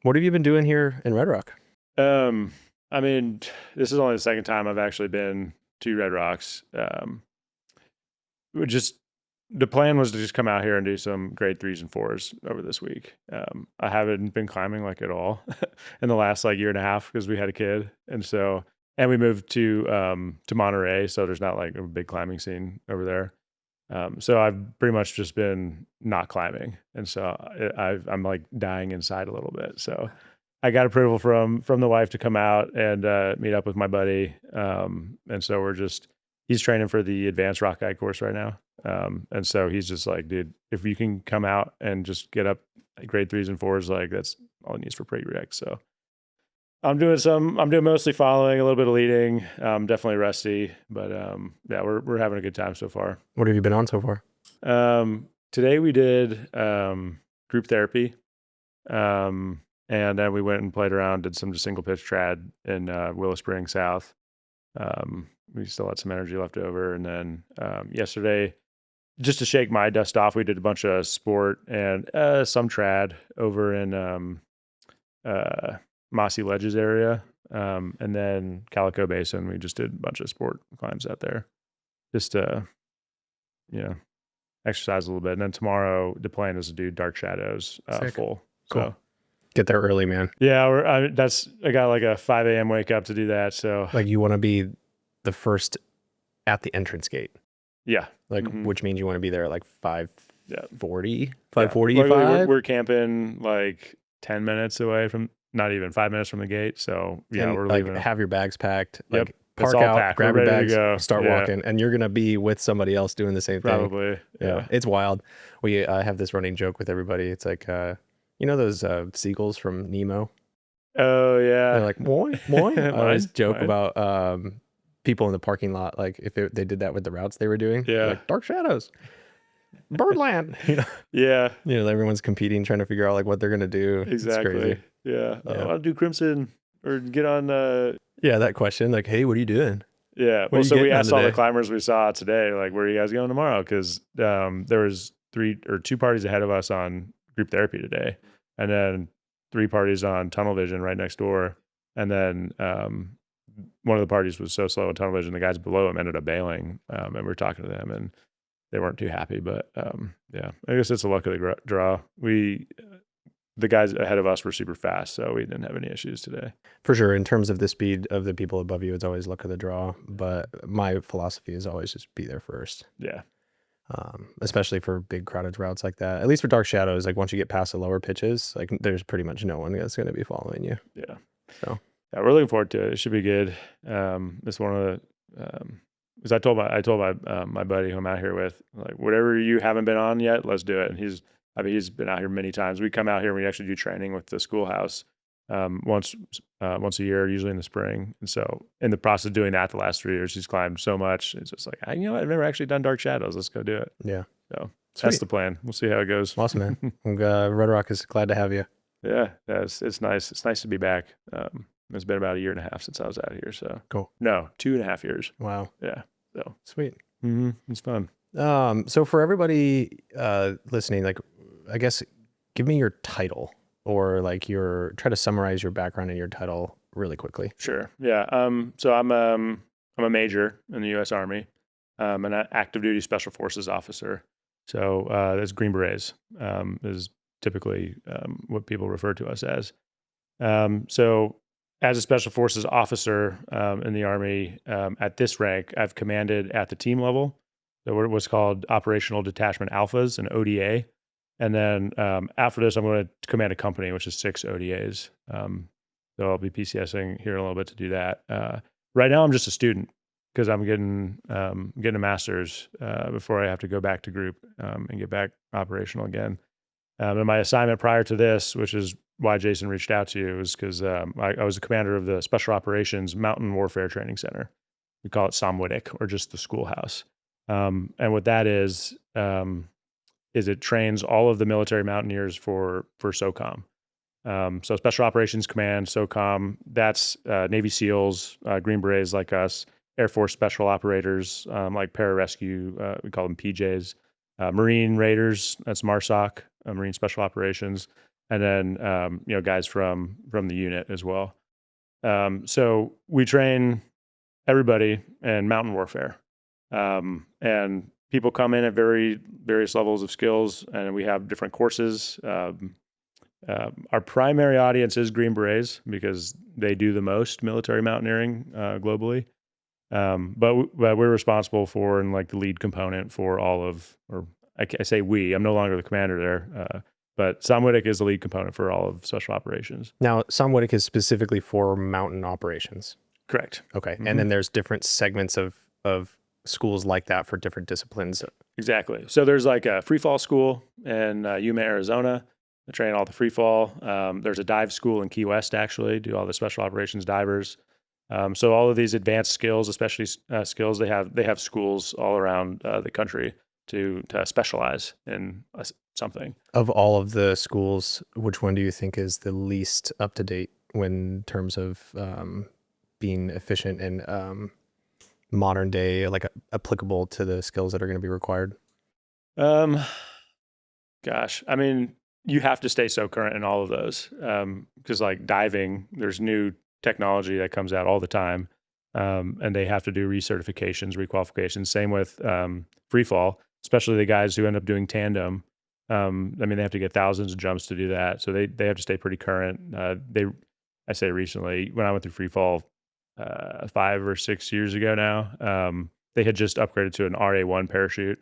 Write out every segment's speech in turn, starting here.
What have you been doing here in Red Rock? Um, I mean, this is only the second time I've actually been to Red Rocks. We just the plan was to just come out here and do some grade 3s and 4s over this week. I haven't been climbing like at all in the last like year and a half because we had a kid, and we moved to Monterey, so there's not like a big climbing scene over there. So I've pretty much just been not climbing, and so I'm like dying inside a little bit. So I got approval from the wife to come out and meet up with my buddy, and so he's training for the advanced rock guide course right now, and so he's just like, dude, if you can come out and just get up grade 3s and 4s, like that's all he needs for pre-rec. So I'm doing mostly following, a little bit of leading. Definitely rusty, but yeah, we're having a good time so far. What have you been on so far? Today we did group therapy, and then we went and played around, did some just single pitch trad in Willow Spring South. We still had some energy left over, and then yesterday, just to shake my dust off, we did a bunch of sport and some trad over in Mossy Ledges area, and then Calico Basin. We just did a bunch of sport climbs out there, just to exercise a little bit. And then tomorrow the plan is to do Dark Shadows full. Cool. So get there early, man. Yeah, I got like a 5 a.m. wake up to do that. So like you want to be the first at the entrance gate. Yeah. Like which means you want to be there at like 5:40, 5:45. Yeah. We're camping like 10 minutes away from, not even 5 minutes from the gate. So yeah, and we're like leaving. Have your bags packed. Yep. Like park out, packed. grab your bags, start Yeah. walking, and you're gonna be with somebody else doing the same thing. Probably. Yeah. It's wild. We have this running joke with everybody. It's like those seagulls from Nemo. Oh yeah. They're like boing boing. I always joke about people in the parking lot, like if they did that with the routes they were doing. Yeah. Like Dark Shadows, Birdland. Yeah. Everyone's competing, trying to figure out like what they're gonna do. Exactly. It's crazy. Yeah. I'll do Crimson or get on. Yeah, that question. Like, hey, what are you doing? Yeah. Well, so we asked all the climbers we saw today, like, where are you guys going tomorrow? Because there was 2 parties ahead of us on group therapy today, and then 3 parties on tunnel vision right next door, and then one of the parties was so slow in tunnel vision, the guys below him ended up bailing, and we were talking to them, and they weren't too happy. But yeah, I guess it's the luck of the draw. The guys ahead of us were super fast, so we didn't have any issues today. For sure. In terms of the speed of the people above you, it's always luck of the draw. But my philosophy is always just be there first. Yeah. Especially for big crowded routes like that. At least for Dark Shadows, like once you get past the lower pitches, like there's pretty much no one that's going to be following you. Yeah. So yeah, we're looking forward to it. It should be good. It's one of the, because I told my buddy who I'm out here with, like, whatever you haven't been on yet, let's do it. And he's been out here many times. We come out here and we actually do training with the schoolhouse once a year, usually in the spring. And so in the process of doing that the last 3 years, he's climbed so much. It's just like, I've never actually done Dark Shadows. Let's go do it. Yeah. So that's the plan. We'll see how it goes. Awesome, man. Red Rock is glad to have you. Yeah. It's nice. It's nice to be back. It's been about 1.5 years since I was out here. So cool. No, 2.5 years. Wow. Yeah. So sweet. It's fun. So for everybody listening, like, I guess give me your title, or like try to summarize your background and your title really quickly. Sure. Yeah. So I'm a major in the U.S. Army. I'm an active duty special forces officer. So that's Green Berets is typically what people refer to us as. So as a special forces officer in the Army, at this rank, I've commanded at the team level. So what's called Operational Detachment Alphas, an ODA. And then after this, I'm going to command a company, which is 6 ODAs. So I'll be PCSing here in a little bit to do that. Right now, I'm just a student because I'm getting a master's before I have to go back to group and get back operational again. And my assignment prior to this, which is why Jason reached out to you, was because I was the commander of the Special Operations Mountain Warfare Training Center. We call it SOMWTC, or just the schoolhouse. And what that is it trains all of the military mountaineers for SOCOM. So Special Operations Command, SOCOM, that's Navy SEALs, Green Berets like us, Air Force Special Operators, like Pararescue, we call them PJs, Marine Raiders, that's MARSOC, Marine Special Operations, and then guys from the unit as well. So we train everybody in mountain warfare, and people come in at various levels of skills, and we have different courses. Our primary audience is Green Berets because they do the most military mountaineering globally. But we're responsible for and like the lead component for all of, or I say we. I'm no longer the commander there, but SOMWTC is the lead component for all of special operations. Now, SOMWTC is specifically for mountain operations. Correct. Okay, and then there's different segments of schools like that for different disciplines. Exactly. So there's like a free fall school in Yuma, Arizona. I train all the free fall. There's a dive school in Key West, actually, do all the special operations divers. So all of these advanced skills, especially skills, they have schools all around the country to specialize in something. Of all of the schools, which one do you think is the least up to date in terms of being efficient and modern day, like applicable to the skills that are going to be required? Gosh, I mean, you have to stay so current in all of those because like diving, there's new technology that comes out all the time, and they have to do recertifications, requalifications. Same with free fall, especially the guys who end up doing tandem. I mean, they have to get thousands of jumps to do that, so they have to stay pretty current. I say recently, when I went through free fall 5 or 6 years ago now, they had just upgraded to an RA1 parachute,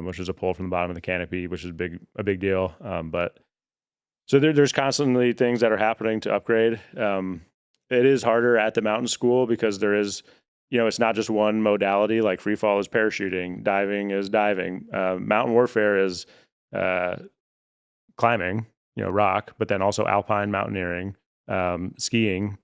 which is a pull from the bottom of the canopy, which is a big deal. But so there's constantly things that are happening to upgrade. It is harder at the mountain school because there is, it's not just one modality. Like free fall is parachuting, diving is diving, mountain warfare is climbing, rock, but then also alpine mountaineering, skiing,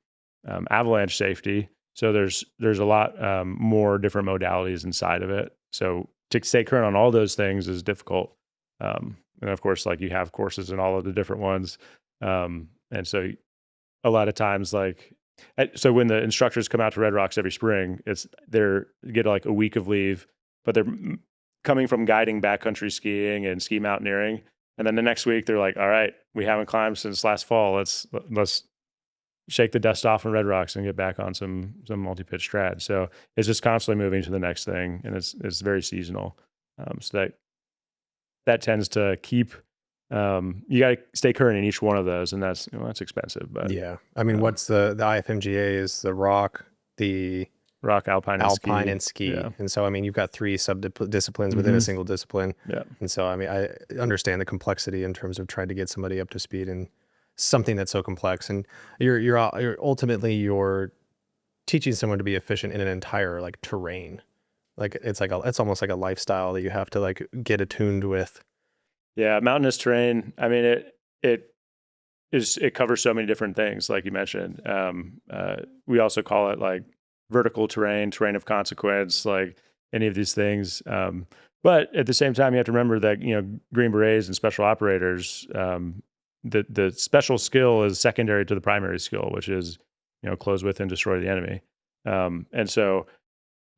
avalanche safety. So there's a lot more different modalities inside of it. So to stay current on all those things is difficult. And of course, like you have courses in all of the different ones. And so a lot of times, so when the instructors come out to Red Rocks every spring, they get like a week of leave, but they're coming from guiding backcountry skiing and ski mountaineering. And then the next week they're like, all right, we haven't climbed since last fall. Let's shake the dust off on Red Rocks and get back on some multi-pitch trad. So it's just constantly moving to the next thing, and it's very seasonal. So that tends to keep, you got to stay current in each one of those, and that's expensive. But yeah, I mean, what's the IFMGA is the rock, the rock, alpine, and ski. Yeah. And so, I mean, you've got 3 sub-disciplines within a single discipline. Yeah. And so, I mean, I understand the complexity in terms of trying to get somebody up to speed in something that's so complex. And you're ultimately teaching someone to be efficient in an entire like terrain. Like it's almost like a lifestyle that you have to like get attuned with. Yeah, mountainous terrain. I mean, it covers so many different things, like you mentioned. We also call it like vertical terrain of consequence, like any of these things. But at the same time, you have to remember that Green Berets and special operators, the special skill is secondary to the primary skill, which is close with and destroy the enemy. And so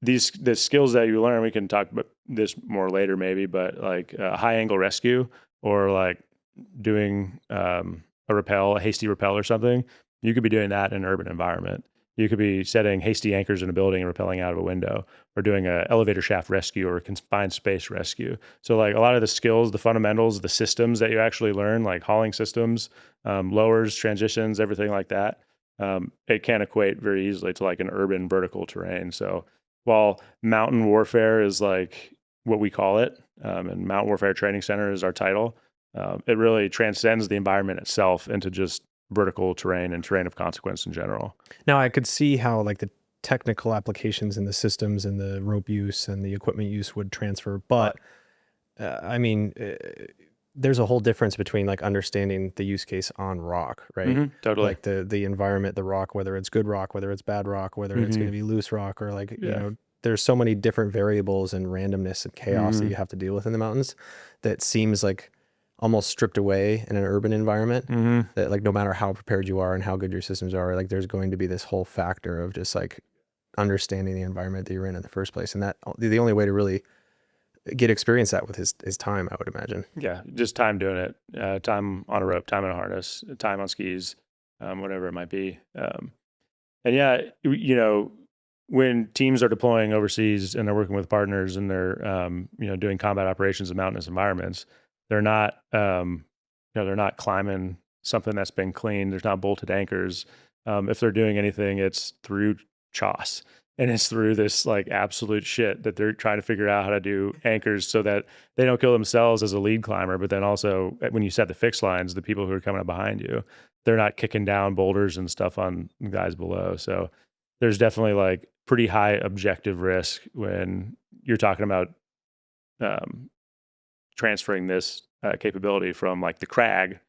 the skills that you learn, we can talk about this more later maybe, but like high angle rescue or like doing a hasty rappel or something, you could be doing that in an urban environment. You could be setting hasty anchors in a building and rappelling out of a window, or doing an elevator shaft rescue or a confined space rescue. So like a lot of the skills, the fundamentals, the systems that you actually learn, like hauling systems, lowers, transitions, everything like that, it can equate very easily to like an urban vertical terrain. So while mountain warfare is like what we call it, and Mountain Warfare Training Center is our title, it really transcends the environment itself into just vertical terrain and terrain of consequence in general. Now, I could see how like the technical applications and the systems and the rope use and the equipment use would transfer, but I mean, there's a whole difference between like understanding the use case on rock, right? Mm-hmm, totally. Like the environment, the rock, whether it's good rock, whether it's bad rock, whether it's going to be loose rock, or like there's so many different variables and randomness and chaos that you have to deal with in the mountains that seems like almost stripped away in an urban environment, that like no matter how prepared you are and how good your systems are, like there's going to be this whole factor of just like understanding the environment that you're in the first place. And that the only way to really get experience that with his time, I would imagine. Yeah, just time doing it, time on a rope, time in a harness, time on skis, whatever it might be. And yeah, when teams are deploying overseas and they're working with partners and they're doing combat operations in mountainous environments, they're not they're not climbing something that's been cleaned. There's not bolted anchors. If they're doing anything, it's through choss. And it's through this like absolute shit that they're trying to figure out how to do anchors so that they don't kill themselves as a lead climber, but then also when you set the fixed lines, the people who are coming up behind you, they're not kicking down boulders and stuff on the guys below. So there's definitely like pretty high objective risk when you're talking about transferring this capability from like the crag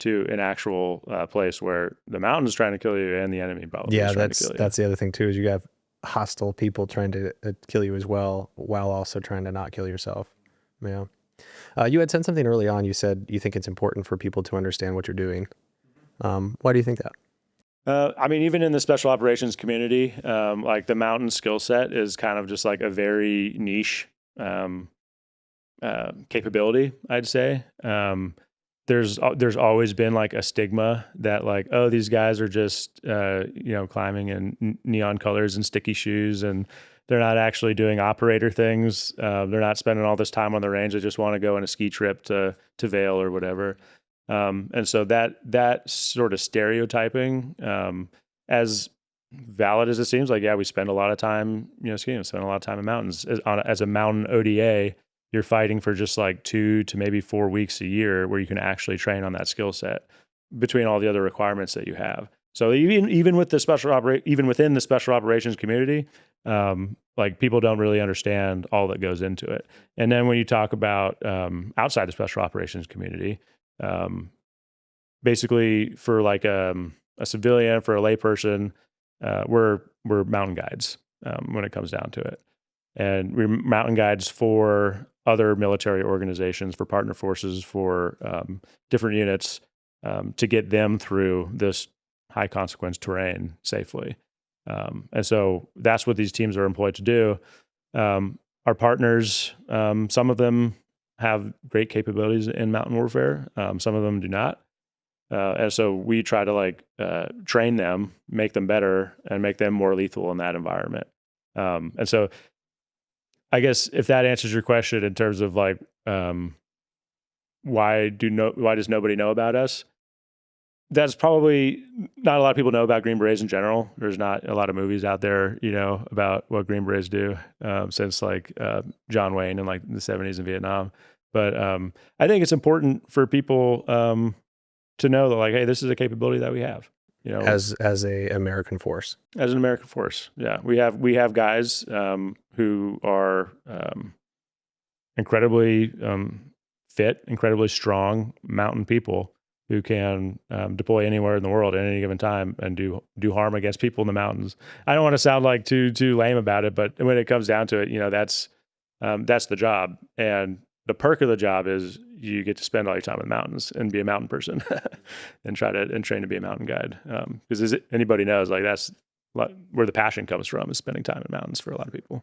to an actual place where the mountain's trying to kill you and the enemy probably is trying to kill you. That's the other thing too, is you have hostile people trying to kill you as well, while also trying to not kill yourself. Yeah. You had said something early on. You said you think it's important for people to understand what you're doing. Why do you think that? I mean, even in the special operations community, like the mountain skill set is kind of just like a very niche capability, I'd say. There's always been like a stigma that like, oh, these guys are just climbing in neon colors and sticky shoes, and they're not actually doing operator things. They're not spending all this time on the range. They just want to go on a ski trip to Vail or whatever. And so that sort of stereotyping, as valid as it seems, like, yeah, we spend a lot of time skiing, spend a lot of time in mountains. As a mountain ODA, you're fighting for just like 2 to maybe 4 weeks a year where you can actually train on that skill set between all the other requirements that you have. So even within the special operations community, like people don't really understand all that goes into it. And then when you talk about outside the special operations community, basically for like a civilian, for a layperson, we're mountain guides when it comes down to it. And we're mountain guides for other military organizations, for partner forces, for different units, to get them through this high consequence terrain safely. And so that's what these teams are employed to do. Our partners, some of them have great capabilities in mountain warfare. Some of them do not. And so we try to like train them, make them better, and make them more lethal in that environment. And so I guess if that answers your question in terms of like, why does nobody know about us? That's probably not a lot of people know about Green Berets in general. There's not a lot of movies out there, about what Green Berets do, since like John Wayne in like the 70s in Vietnam. But I think it's important for people to know that like, hey, this is a capability that we have. As a American force. As an American force, yeah, we have guys who are incredibly fit, incredibly strong mountain people who can deploy anywhere in the world at any given time and do harm against people in the mountains. I don't want to sound like too lame about it, but when it comes down to it, that's the job. And the perk of the job is you get to spend all your time in the mountains and be a mountain person and train to be a mountain guide. Because anybody knows, like that's where the passion comes from, is spending time in mountains for a lot of people.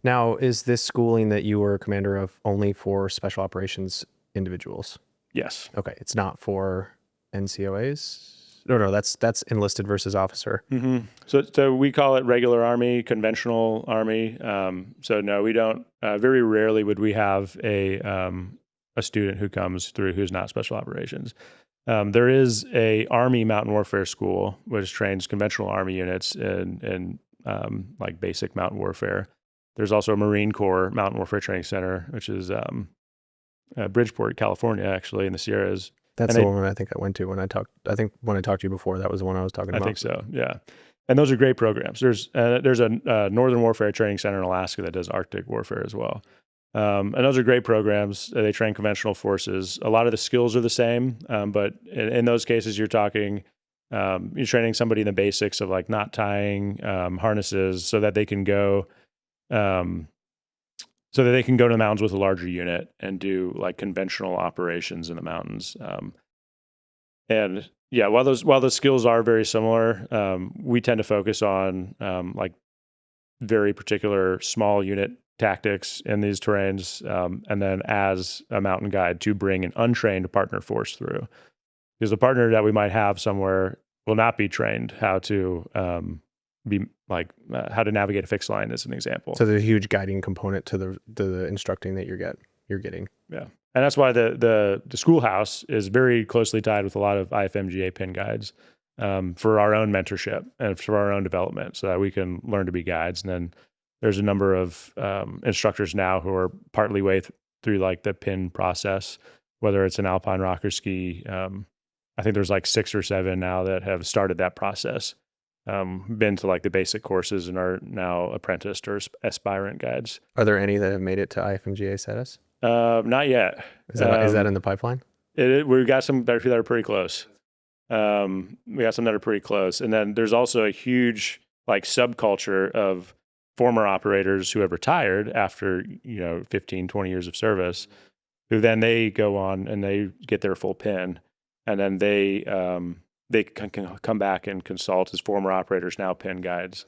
Now, is this schooling that you were a commander of only for special operations individuals? Yes. Okay. It's not for NCOAs? No, that's enlisted versus officer. Mm-hmm. So we call it regular Army, conventional Army. So no, we don't. Very rarely would we have a student who comes through who's not special operations. There is a Army mountain warfare school which trains conventional Army units in like basic mountain warfare. There's also a Marine Corps Mountain Warfare Training Center, which is Bridgeport, California, actually in the Sierras. That's the one I think I went to when I talked to you before. That was the one I was talking about. I think so, yeah. And those are great programs. There's a Northern Warfare Training Center in Alaska that does Arctic warfare as well. And those are great programs. They train conventional forces. A lot of the skills are the same, but in those cases, you're talking, you're training somebody in the basics of like knot tying, harnesses, so that they can go to the mountains with a larger unit and do like conventional operations in the mountains. And yeah, while those skills are very similar, we tend to focus on like very particular small unit tactics in these terrains, and then as a mountain guide to bring an untrained partner force through. Because the partner that we might have somewhere will not be trained how to how to navigate a fixed line, as an example. So there's a huge guiding component to the instructing that you're getting. Yeah. And that's why the schoolhouse is very closely tied with a lot of IFMGA pin guides, for our own mentorship and for our own development, so that we can learn to be guides. And then there's a number of instructors now who are partly way through like the pin process, whether it's an alpine rock or ski. I think there's like 6 or 7 now that have started that process, been to like the basic courses and are now apprenticed or aspirant guides. Are there any that have made it to IFMGA status? Not yet. Is that in the pipeline? We've got some that are pretty close. We got some that are pretty close. And then there's also a huge like subculture of former operators who have retired after, 15, 20 years of service, who then they go on and they get their full pin. And then they can come back and consult as former operators, now pin guides.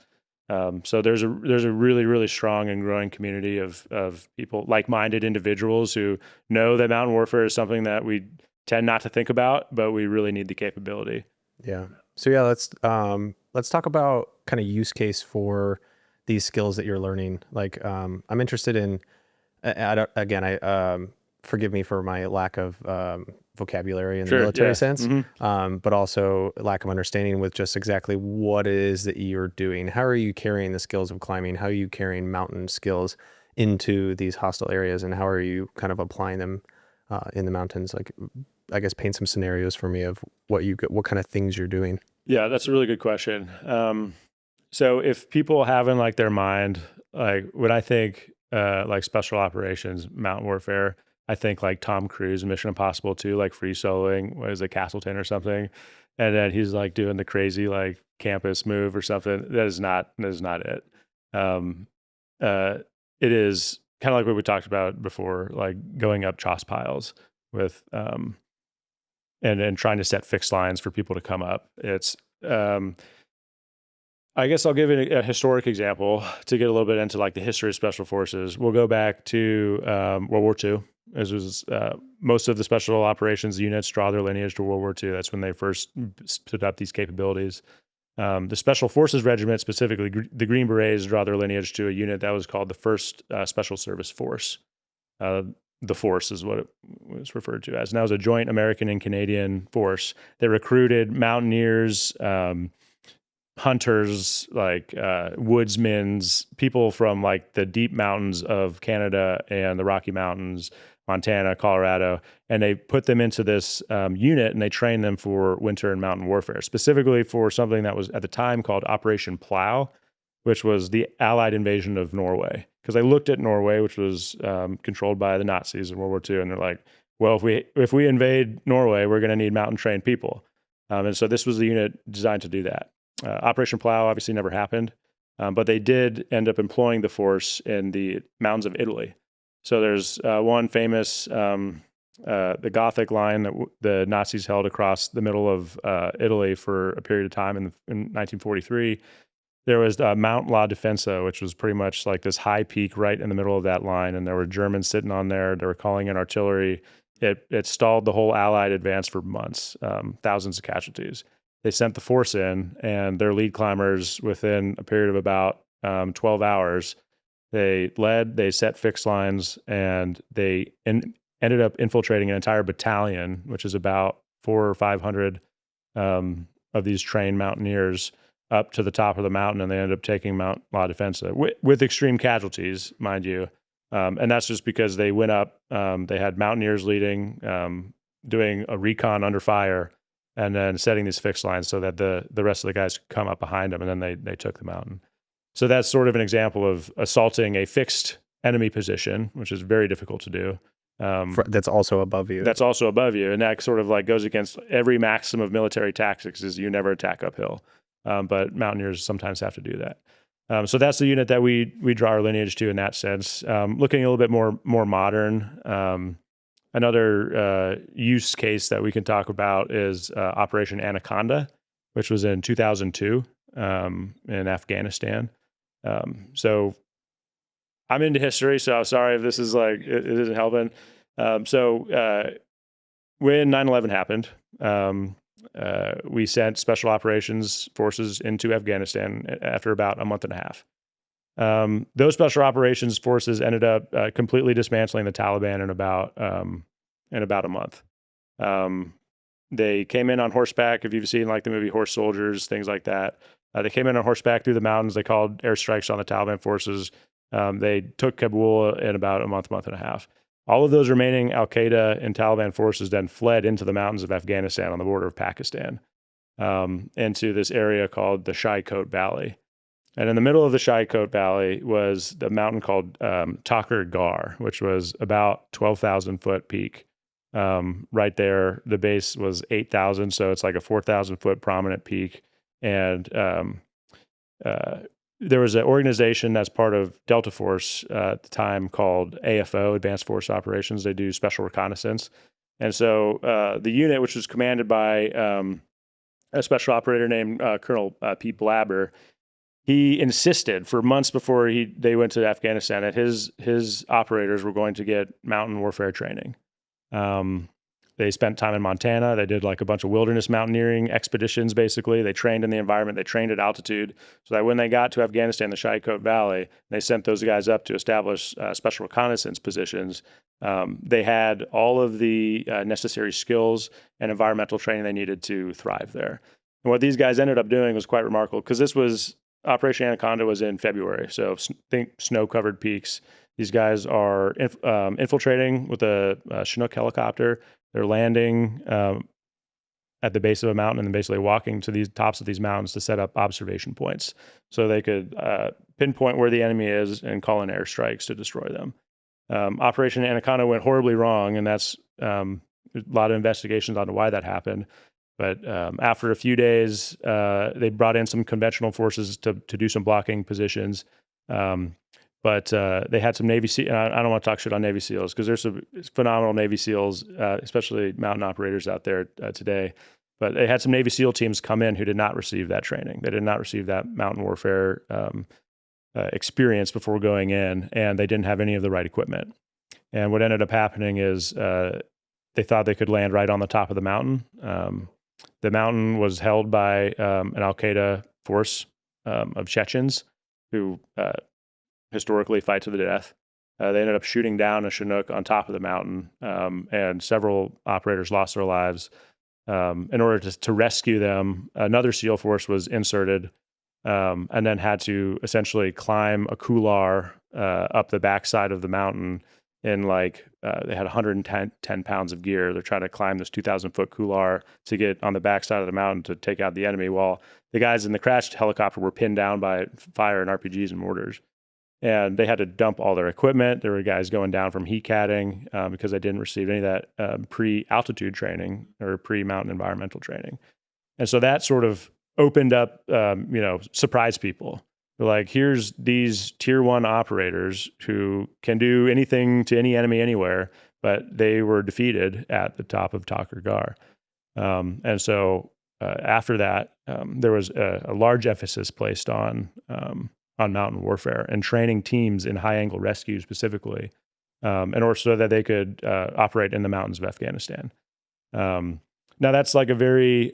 So there's a really, really strong and growing community of people, like-minded individuals who know that mountain warfare is something that we tend not to think about, but we really need the capability. Yeah. So yeah, let's talk about kind of use case for these skills that you're learning. Like, I'm interested in, forgive me for my lack of vocabulary in the military sense, but also lack of understanding with just exactly what it is that you're doing. How are you carrying the skills of climbing? How are you carrying mountain skills into these hostile areas, and how are you kind of applying them in the mountains? Like, I guess paint some scenarios for me of what kind of things you're doing. Yeah, that's a really good question. So if people have in like their mind, like when I think like special operations, mountain warfare, I think like Tom Cruise in Mission Impossible 2, like free soloing, what is it, Castleton or something. And then he's like doing the crazy like campus move or something. That is not it. It is kind of like what we talked about before, like going up choss piles with, and trying to set fixed lines for people to come up. It's, I guess I'll give it a historic example to get a little bit into like the history of special forces. We'll go back to World War II. As was most of the special operations units draw their lineage to World War II. That's when they first stood up these capabilities. The Special Forces Regiment, specifically the Green Berets, draw their lineage to a unit that was called the First Special Service Force. The Force is what it was referred to as. And that was a joint American and Canadian force that recruited mountaineers, hunters, like woodsmen, people from like the deep mountains of Canada and the Rocky Mountains, Montana, Colorado, and they put them into this unit and they trained them for winter and mountain warfare, specifically for something that was at the time called Operation Plough, which was the Allied invasion of Norway. Because they looked at Norway, which was controlled by the Nazis in World War II, and they're like, well, if we invade Norway, we're going to need mountain trained people. And so this was the unit designed to do that. Operation Plough obviously never happened, but they did end up employing the force in the mountains of Italy. So there's one famous, the Gothic line that the Nazis held across the middle of Italy for a period of time in 1943. There was Mount La Defensa, which was pretty much like this high peak right in the middle of that line, and there were Germans sitting on there. They were calling in artillery. It stalled the whole Allied advance for months, thousands of casualties. They sent the force in, and their lead climbers, within a period of about 12 hours, they set fixed lines, and they ended up infiltrating an entire battalion, which is about 400 or 500 of these trained mountaineers, up to the top of the mountain, and they ended up taking Mount La Defensa with extreme casualties, mind you. And that's just because they went up, they had mountaineers leading, doing a recon under fire, and then setting these fixed lines so that the rest of the guys could come up behind them, and then they took the mountain. So that's sort of an example of assaulting a fixed enemy position, which is very difficult to do. That's also above you. That's also above you. And that sort of like goes against every maxim of military tactics, is you never attack uphill. But mountaineers sometimes have to do that. So that's the unit that we draw our lineage to in that sense. Looking a little bit more modern, another use case that we can talk about is Operation Anaconda, which was in 2002 in Afghanistan. So I'm into history, so I'm sorry if this is like, it isn't helping. When 9/11 happened, we sent special operations forces into Afghanistan after about a month and a half. Those special operations forces ended up completely dismantling the Taliban in about a month. They came in on horseback. If you've seen like the movie Horse Soldiers, things like that, they came in on horseback through the mountains. They called airstrikes on the Taliban forces. They took Kabul in about a month and a half. All of those remaining Al-Qaeda and Taliban forces then fled into the mountains of Afghanistan on the border of Pakistan, into this area called the Shai-Kot Valley. And in the middle of the Shai-Kot Valley was the mountain called Takur Ghar, which was about 12,000 foot peak. Right there, the base was 8,000, so it's like a 4,000 foot prominent peak. And there was an organization that's part of Delta Force at the time called AFO, Advanced Force Operations. They do special reconnaissance. And so the unit, which was commanded by a special operator named Colonel Pete Blabber, he insisted for months before they went to Afghanistan that his operators were going to get mountain warfare training. They spent time in Montana. They did like a bunch of wilderness mountaineering expeditions, basically. They trained in the environment. They trained at altitude so that when they got to Afghanistan, the Shai-Kot Valley, they sent those guys up to establish special reconnaissance positions. They had all of the necessary skills and environmental training they needed to thrive there. And what these guys ended up doing was quite remarkable because this was Operation Anaconda was in February. So think snow-covered peaks. These guys are infiltrating with a Chinook helicopter. They're landing at the base of a mountain and then basically walking to these tops of these mountains to set up observation points so they could pinpoint where the enemy is and call in airstrikes to destroy them. Operation Anaconda went horribly wrong, and that's a lot of investigations onto why that happened. But after a few days, they brought in some conventional forces to do some blocking positions. But they had some Navy SEALs. I don't want to talk shit on Navy SEALs because there's some phenomenal Navy SEAls, especially mountain operators out there today. But they had some Navy SEAL teams come in who did not receive that training. They did not receive that mountain warfare experience before going in, and they didn't have any of the right equipment. And what ended up happening is they thought they could land right on the top of the mountain. The mountain was held by an Al-Qaeda force of Chechens who historically fight to the death. They ended up shooting down a Chinook on top of the mountain, and several operators lost their lives. In order to rescue them, another SEAL force was inserted and then had to essentially climb a couloir up the backside of the mountain in they had 110 pounds of gear. They're trying to climb this 2,000 foot couloir to get on the backside of the mountain to take out the enemy while the guys in the crashed helicopter were pinned down by fire and RPGs and mortars. And they had to dump all their equipment. There were guys going down from heat catting because they didn't receive any of that pre-altitude training or pre-mountain environmental training. And so that sort of opened up, surprised people. They're like, here's these tier 1 operators who can do anything to any enemy anywhere, but they were defeated at the top of Takur Ghar. And so after that, there was a large emphasis placed on mountain warfare and training teams in high-angle rescue specifically, in order so that they could operate in the mountains of Afghanistan. Now, that's like a very,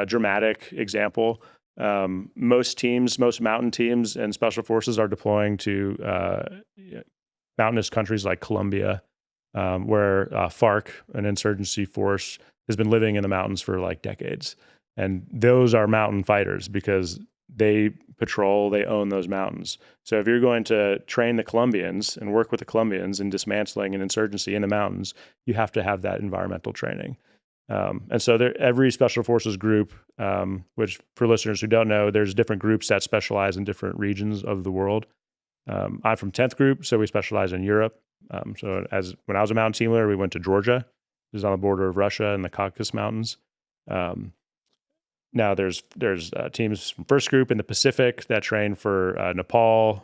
dramatic example. Most mountain teams and special forces are deploying to mountainous countries like Colombia, where FARC, an insurgency force, has been living in the mountains for like decades. And those are mountain fighters because they patrol, they own those mountains. So if you're going to train the Colombians and work with the Colombians in dismantling an insurgency in the mountains, you have to have that environmental training. And so every special forces group, which for listeners who don't know, there's different groups that specialize in different regions of the world. I'm from 10th Group, so we specialize in Europe. When I was a mountain team leader, we went to Georgia, which is on the border of Russia and the Caucasus Mountains. Now there's teams from First Group in the Pacific that train for Nepal.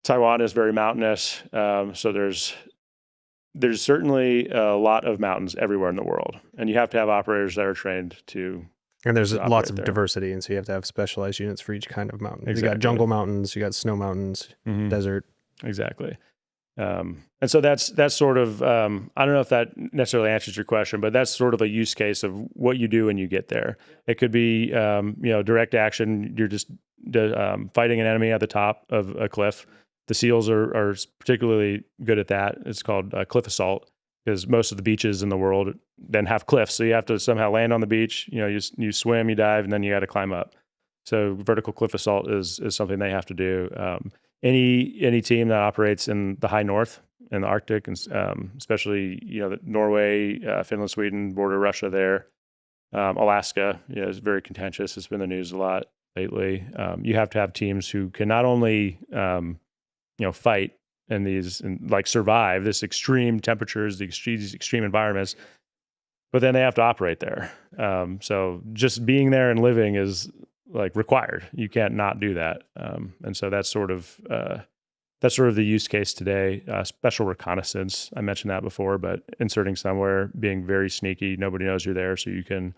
Taiwan is very mountainous, so there's certainly a lot of mountains everywhere in the world, and you have to have operators that are trained to And there's to lots operate of there. diversity, and so you have to have specialized units for each kind of mountain. You Exactly. got jungle mountains, you got snow mountains, desert. Exactly. And so that's sort of, I don't know if that necessarily answers your question, but that's sort of a use case of what you do when you get there. It could be, direct action. You're just fighting an enemy at the top of a cliff. The SEALs are particularly good at that. It's called cliff assault, because most of the beaches in the world then have cliffs. So you have to somehow land on the beach, you swim, you dive, and then you got to climb up. So vertical cliff assault is something they have to do. Any team that operates in the high north, in the Arctic, and especially Norway, Finland, Sweden, border Russia there, Alaska, is very contentious. It's been in the news a lot lately. You have to have teams who can not only fight in these and like survive this extreme temperatures, these extreme environments, but then they have to operate there. So just being there and living is like required. You can't not do that. And so that's sort of the use case today. Special reconnaissance, I mentioned that before, but inserting somewhere, being very sneaky, nobody knows you're there, so you can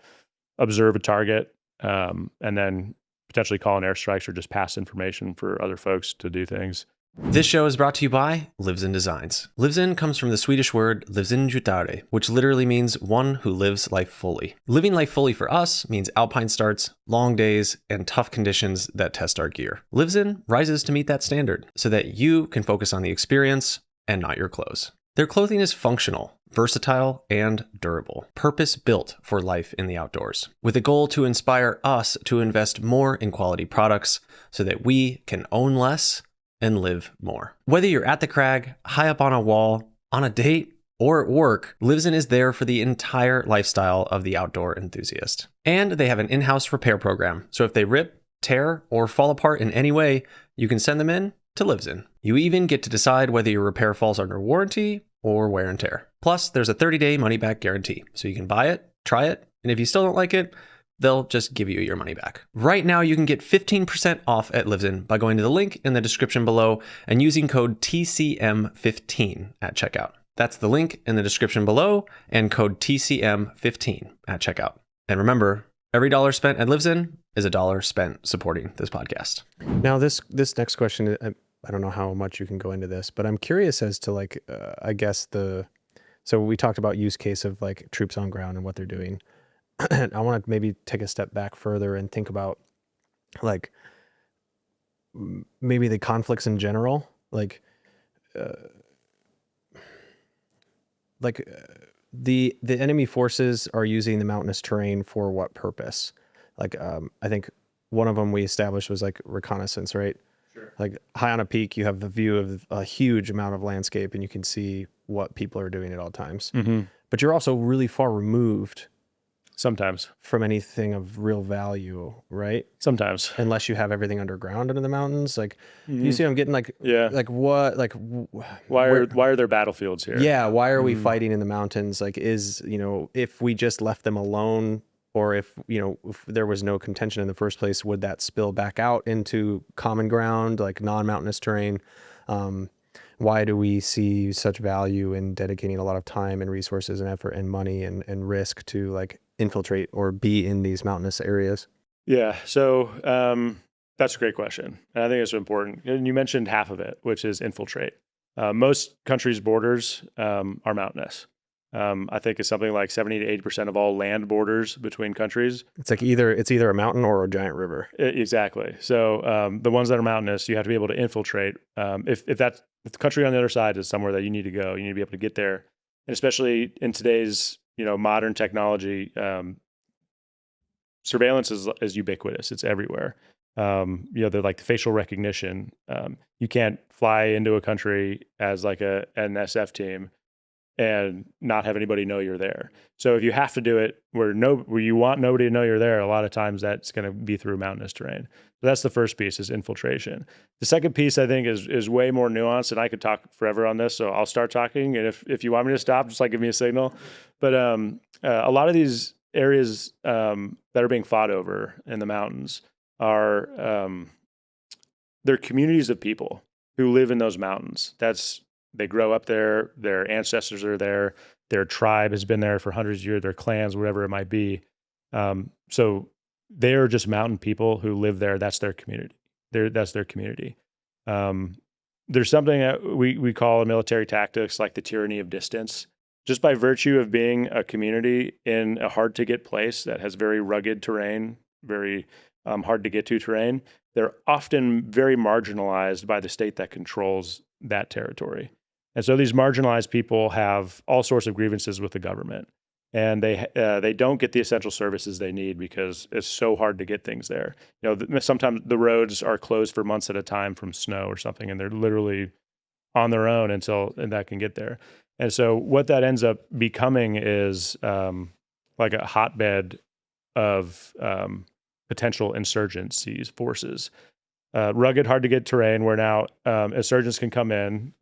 observe a target, and then potentially call in airstrikes or just pass information for other folks to do things. This show is brought to you by Lives In Designs. Lives In comes from the Swedish word livsinjutare, which literally means one who lives life fully. Living life fully for us means alpine starts, long days, and tough conditions that test our gear. Lives In rises to meet that standard so that you can focus on the experience and not your clothes. Their clothing is functional, versatile, and durable, purpose-built for life in the outdoors, with a goal to inspire us to invest more in quality products so that we can own less and live more. Whether you're at the crag, high up on a wall, on a date, or at work, Lives In is there for the entire lifestyle of the outdoor enthusiast. And they have an in-house repair program, so if they rip, tear, or fall apart in any way, you can send them in to Lives In. You even get to decide whether your repair falls under warranty or wear and tear. Plus, there's a 30-day money-back guarantee, so you can buy it, try it, and if you still don't like it, they'll just give you your money back. Right now, you can get 15% off at Lives In by going to the link in the description below and using code TCM15 at checkout. That's the link in the description below and code TCM15 at checkout. And remember, every dollar spent at Lives In is a dollar spent supporting this podcast. Now, this next question, I don't know how much you can go into this, but I'm curious as to so we talked about use case of like troops on ground and what they're doing. I want to maybe take a step back further and think about like maybe the conflicts in general, the enemy forces are using the mountainous terrain for what purpose? I think one of them we established was like reconnaissance, right? Sure. Like high on a peak, you have the view of a huge amount of landscape and you can see what people are doing at all times. Mm-hmm. But you're also really far removed Sometimes from anything of real value, right? Sometimes. Unless you have everything underground under the mountains. Like, you see, I'm getting why are there battlefields here? Yeah. Why are we fighting in the mountains? Like, if we just left them alone, or if there was no contention in the first place, would that spill back out into common ground, like non-mountainous terrain? Why do we see such value in dedicating a lot of time and resources and effort and money and risk to like infiltrate or be in these mountainous areas? Yeah. So that's a great question. And I think it's important. And you mentioned half of it, which is infiltrate. Most countries' borders are mountainous. I think it's something like 70 to 80% of all land borders between countries. It's like either a mountain or a giant river. Exactly. So the ones that are mountainous, you have to be able to infiltrate. If the country on the other side is somewhere that you need to go, you need to be able to get there. And especially in today's modern technology, surveillance is ubiquitous. It's everywhere. They're like the facial recognition. You can't fly into a country as like an SF team and not have anybody know you're there. So if you have to do it where you want nobody to know you're there, a lot of times that's going to be through mountainous terrain. So that's the first piece, is infiltration. The second piece, I think, is way more nuanced, and I could talk forever on this, so I'll start talking. And if you want me to stop, just like give me a signal. But a lot of these areas that are being fought over in the mountains are they're communities of people who live in those mountains. They grow up there, their ancestors are there, their tribe has been there for hundreds of years, their clans, whatever it might be. So they are just mountain people who live there. That's their community. That's their community. There's something that we call in military tactics like the tyranny of distance. Just by virtue of being a community in a hard to get place that has very rugged terrain, very hard to get to terrain, they're often very marginalized by the state that controls that territory. And so these marginalized people have all sorts of grievances with the government, and they don't get the essential services they need because it's so hard to get things there. Sometimes the roads are closed for months at a time from snow or something, and they're literally on their own until that can get there. And so what that ends up becoming is like a hotbed of potential insurgencies forces. Rugged, hard to get terrain where now insurgents can come in,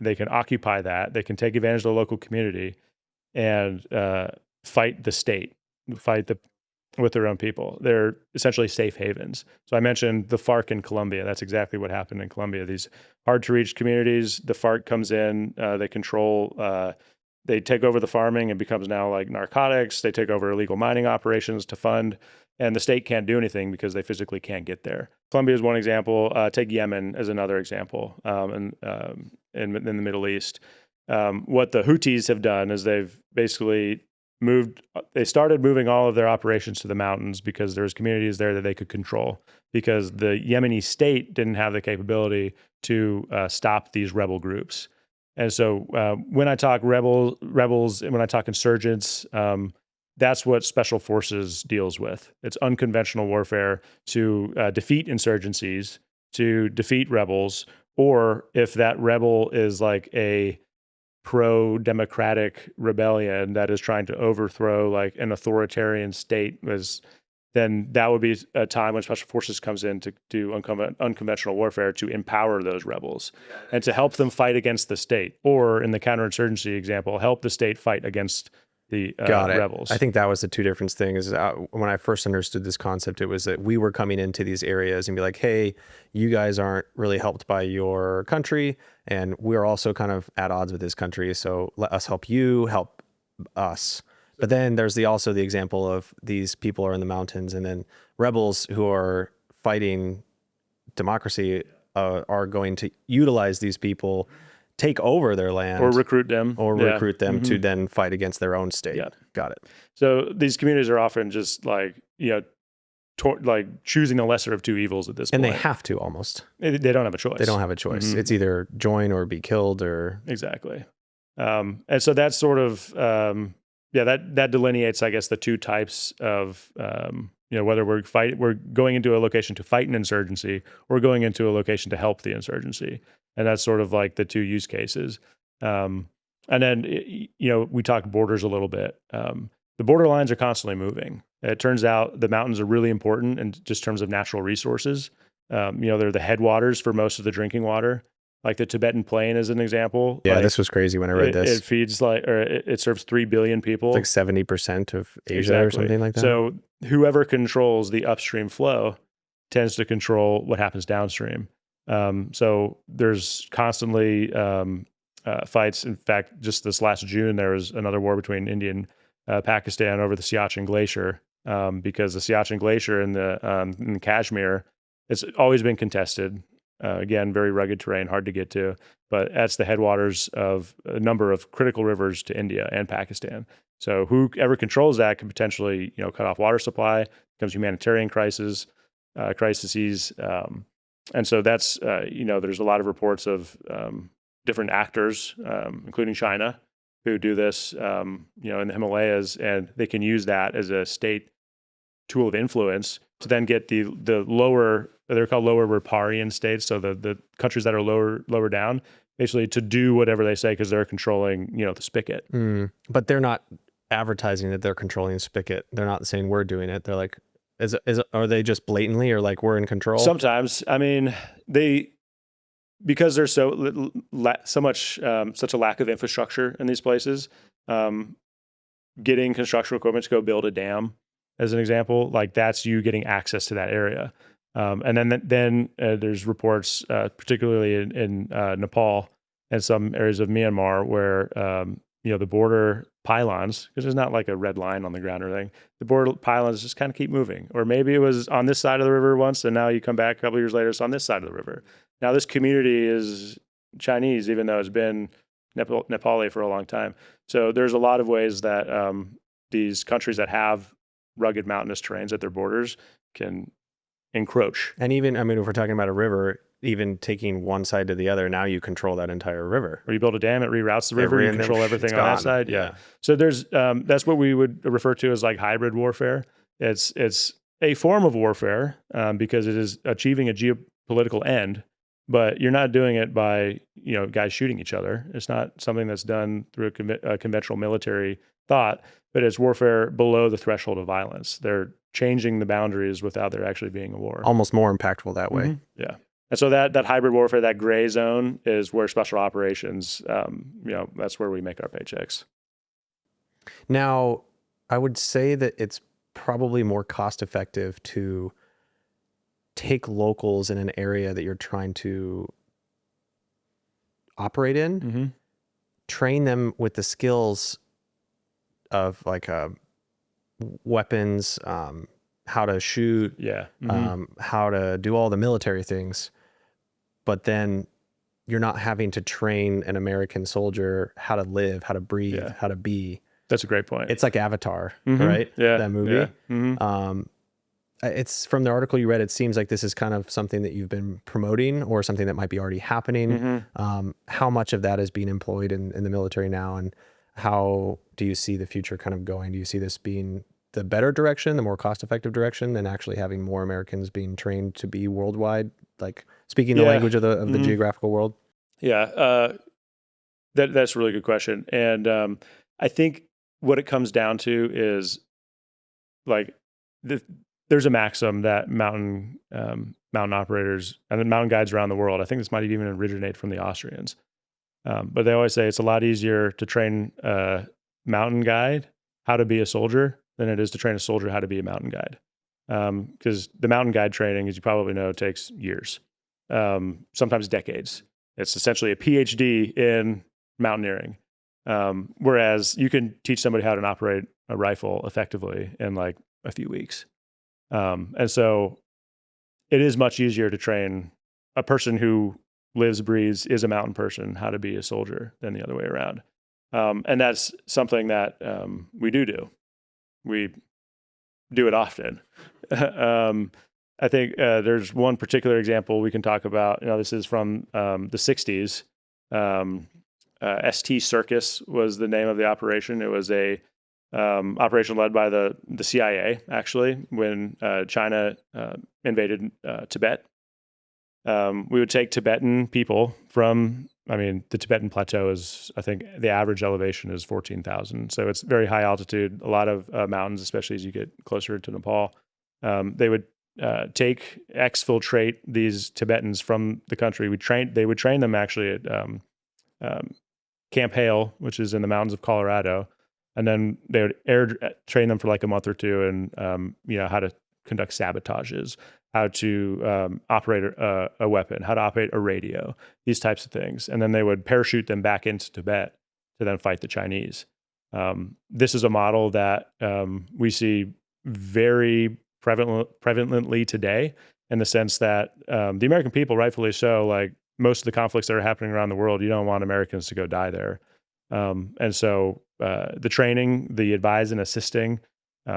they can occupy that, they can take advantage of the local community and fight the state, with their own people. They're essentially safe havens. So I mentioned the FARC in Colombia. That's exactly what happened in Colombia. These hard to reach communities, the FARC comes in, they control, they take over the farming. It becomes now like narcotics. They take over illegal mining operations to fund, and the state can't do anything because they physically can't get there. Colombia is one example. Take Yemen as another example in the Middle East. What the Houthis have done is they've basically they started moving all of their operations to the mountains because there's communities there that they could control, because the Yemeni state didn't have the capability to stop these rebel groups. And so when I talk rebels, and when I talk insurgents, that's what Special Forces deals with. It's unconventional warfare to defeat insurgencies, to defeat rebels, or if that rebel is like a pro-democratic rebellion that is trying to overthrow like an authoritarian state, then that would be a time when Special Forces comes in to do unconventional warfare to empower those rebels and to help them fight against the state, or in the counterinsurgency example, help the state fight against the rebels. I think that was the two different things. When I first understood this concept, it was that we were coming into these areas and be like, hey, you guys aren't really helped by your country, and we're also kind of at odds with this country, so let us help you help us. But then there's also the example of these people are in the mountains, and then rebels who are fighting democracy are going to utilize these people, take over their land, or recruit them to then fight against their own state. Yeah. Got it. So these communities are often just like, like choosing the lesser of two evils at this point. And they have to almost. They don't have a choice. They don't have a choice. It's either join or be killed or. Exactly. And so that's sort of, that delineates, I guess, the two types of, whether we're going into a location to fight an insurgency or going into a location to help the insurgency. And that's sort of like the two use cases. And then, we talked borders a little bit. The border lines are constantly moving. It turns out the mountains are really important in just terms of natural resources. They're the headwaters for most of the drinking water. Like the Tibetan Plain is an example. Yeah, this was crazy when I read this. It feeds it serves 3 billion people. It's like 70% of Asia or something like that. So whoever controls the upstream flow tends to control what happens downstream. So there's constantly fights. In fact, just this last June, there was another war between India and Pakistan over the Siachen Glacier, because the Siachen Glacier in Kashmir, it's always been contested. Again, very rugged terrain, hard to get to, but that's the headwaters of a number of critical rivers to India and Pakistan. So whoever controls that could potentially, cut off water supply, becomes humanitarian crises. And so that's, there's a lot of reports of different actors, including China, who do this, in the Himalayas, and they can use that as a state tool of influence to then get the lower, they're called lower riparian states, so the countries that are lower down, basically to do whatever they say because they're controlling, the spigot. But they're not advertising that they're controlling the spigot. They're not saying we're doing it. They're like, are they just blatantly or like we're in control? Sometimes, I mean, because there's such a lack of infrastructure in these places, getting construction equipment to go build a dam, as an example, like that's you getting access to that area. And then there's reports, particularly in Nepal and some areas of Myanmar, where the border pylons, because there's not like a red line on the ground or anything. The border pylons just kind of keep moving. Or maybe it was on this side of the river once, and now you come back a couple years later, it's on this side of the river. Now this community is Chinese, even though it's been Nepali for a long time. So there's a lot of ways that these countries that have rugged mountainous terrains at their borders can encroach. And even, I mean, if we're talking about a river, even taking one side to the other, now you control that entire river. Or you build a dam, it reroutes the river, you control everything on that side. Yeah. So there's that's what we would refer to as like hybrid warfare. It's a form of warfare because it is achieving a geopolitical end, but you're not doing it by guys shooting each other. It's not something that's done through a conventional military thought, but it's warfare below the threshold of violence. They're changing the boundaries without there actually being a war. Almost more impactful that way. Mm-hmm. Yeah. And so that hybrid warfare, that gray zone, is where special operations, that's where we make our paychecks. Now, I would say that it's probably more cost effective to take locals in an area that you're trying to operate in, train them with the skills of like weapons, how to shoot, how to do all the military things. But then you're not having to train an American soldier how to live, how to breathe, how to be. That's a great point. It's like Avatar, right? Yeah. That movie. Yeah. Mm-hmm. It's from the article you read, it seems like this is kind of something that you've been promoting or something that might be already happening. How much of that is being employed in the military now, and how do you see the future kind of going? Do you see this being the better direction, the more cost-effective direction, and actually having more Americans being trained to be worldwide, like speaking the language of the geographical world? Yeah, that's a really good question. And I think what it comes down to is like there's a maxim that mountain operators and the mountain guides around the world, I think this might even originate from the Austrians, but they always say it's a lot easier to train a mountain guide how to be a soldier than it is to train a soldier how to be a mountain guide. Because the mountain guide training, as you probably know, takes years, sometimes decades. It's essentially a PhD in mountaineering. Whereas you can teach somebody how to operate a rifle effectively in like a few weeks. And so it is much easier to train a person who lives, breathes, is a mountain person how to be a soldier than the other way around. And that's something that we do. We do it often. I think there's one particular example we can talk about. This is from the 60s. ST Circus was the name of the operation. It was a operation led by the CIA, actually, when China invaded Tibet. We would take Tibetan people from, the Tibetan plateau is, I think the average elevation is 14,000. So it's very high altitude, a lot of mountains, especially as you get closer to Nepal. They would exfiltrate these Tibetans from the country. They would train them actually at Camp Hale, which is in the mountains of Colorado. And then they would train them for like a month or two and, how to conduct sabotages, how to operate a weapon, how to operate a radio, these types of things. And then they would parachute them back into Tibet to then fight the Chinese. This is a model that we see very prevalently today, in the sense that the American people, rightfully so, like most of the conflicts that are happening around the world, you don't want Americans to go die there. And so the training, the advise and assisting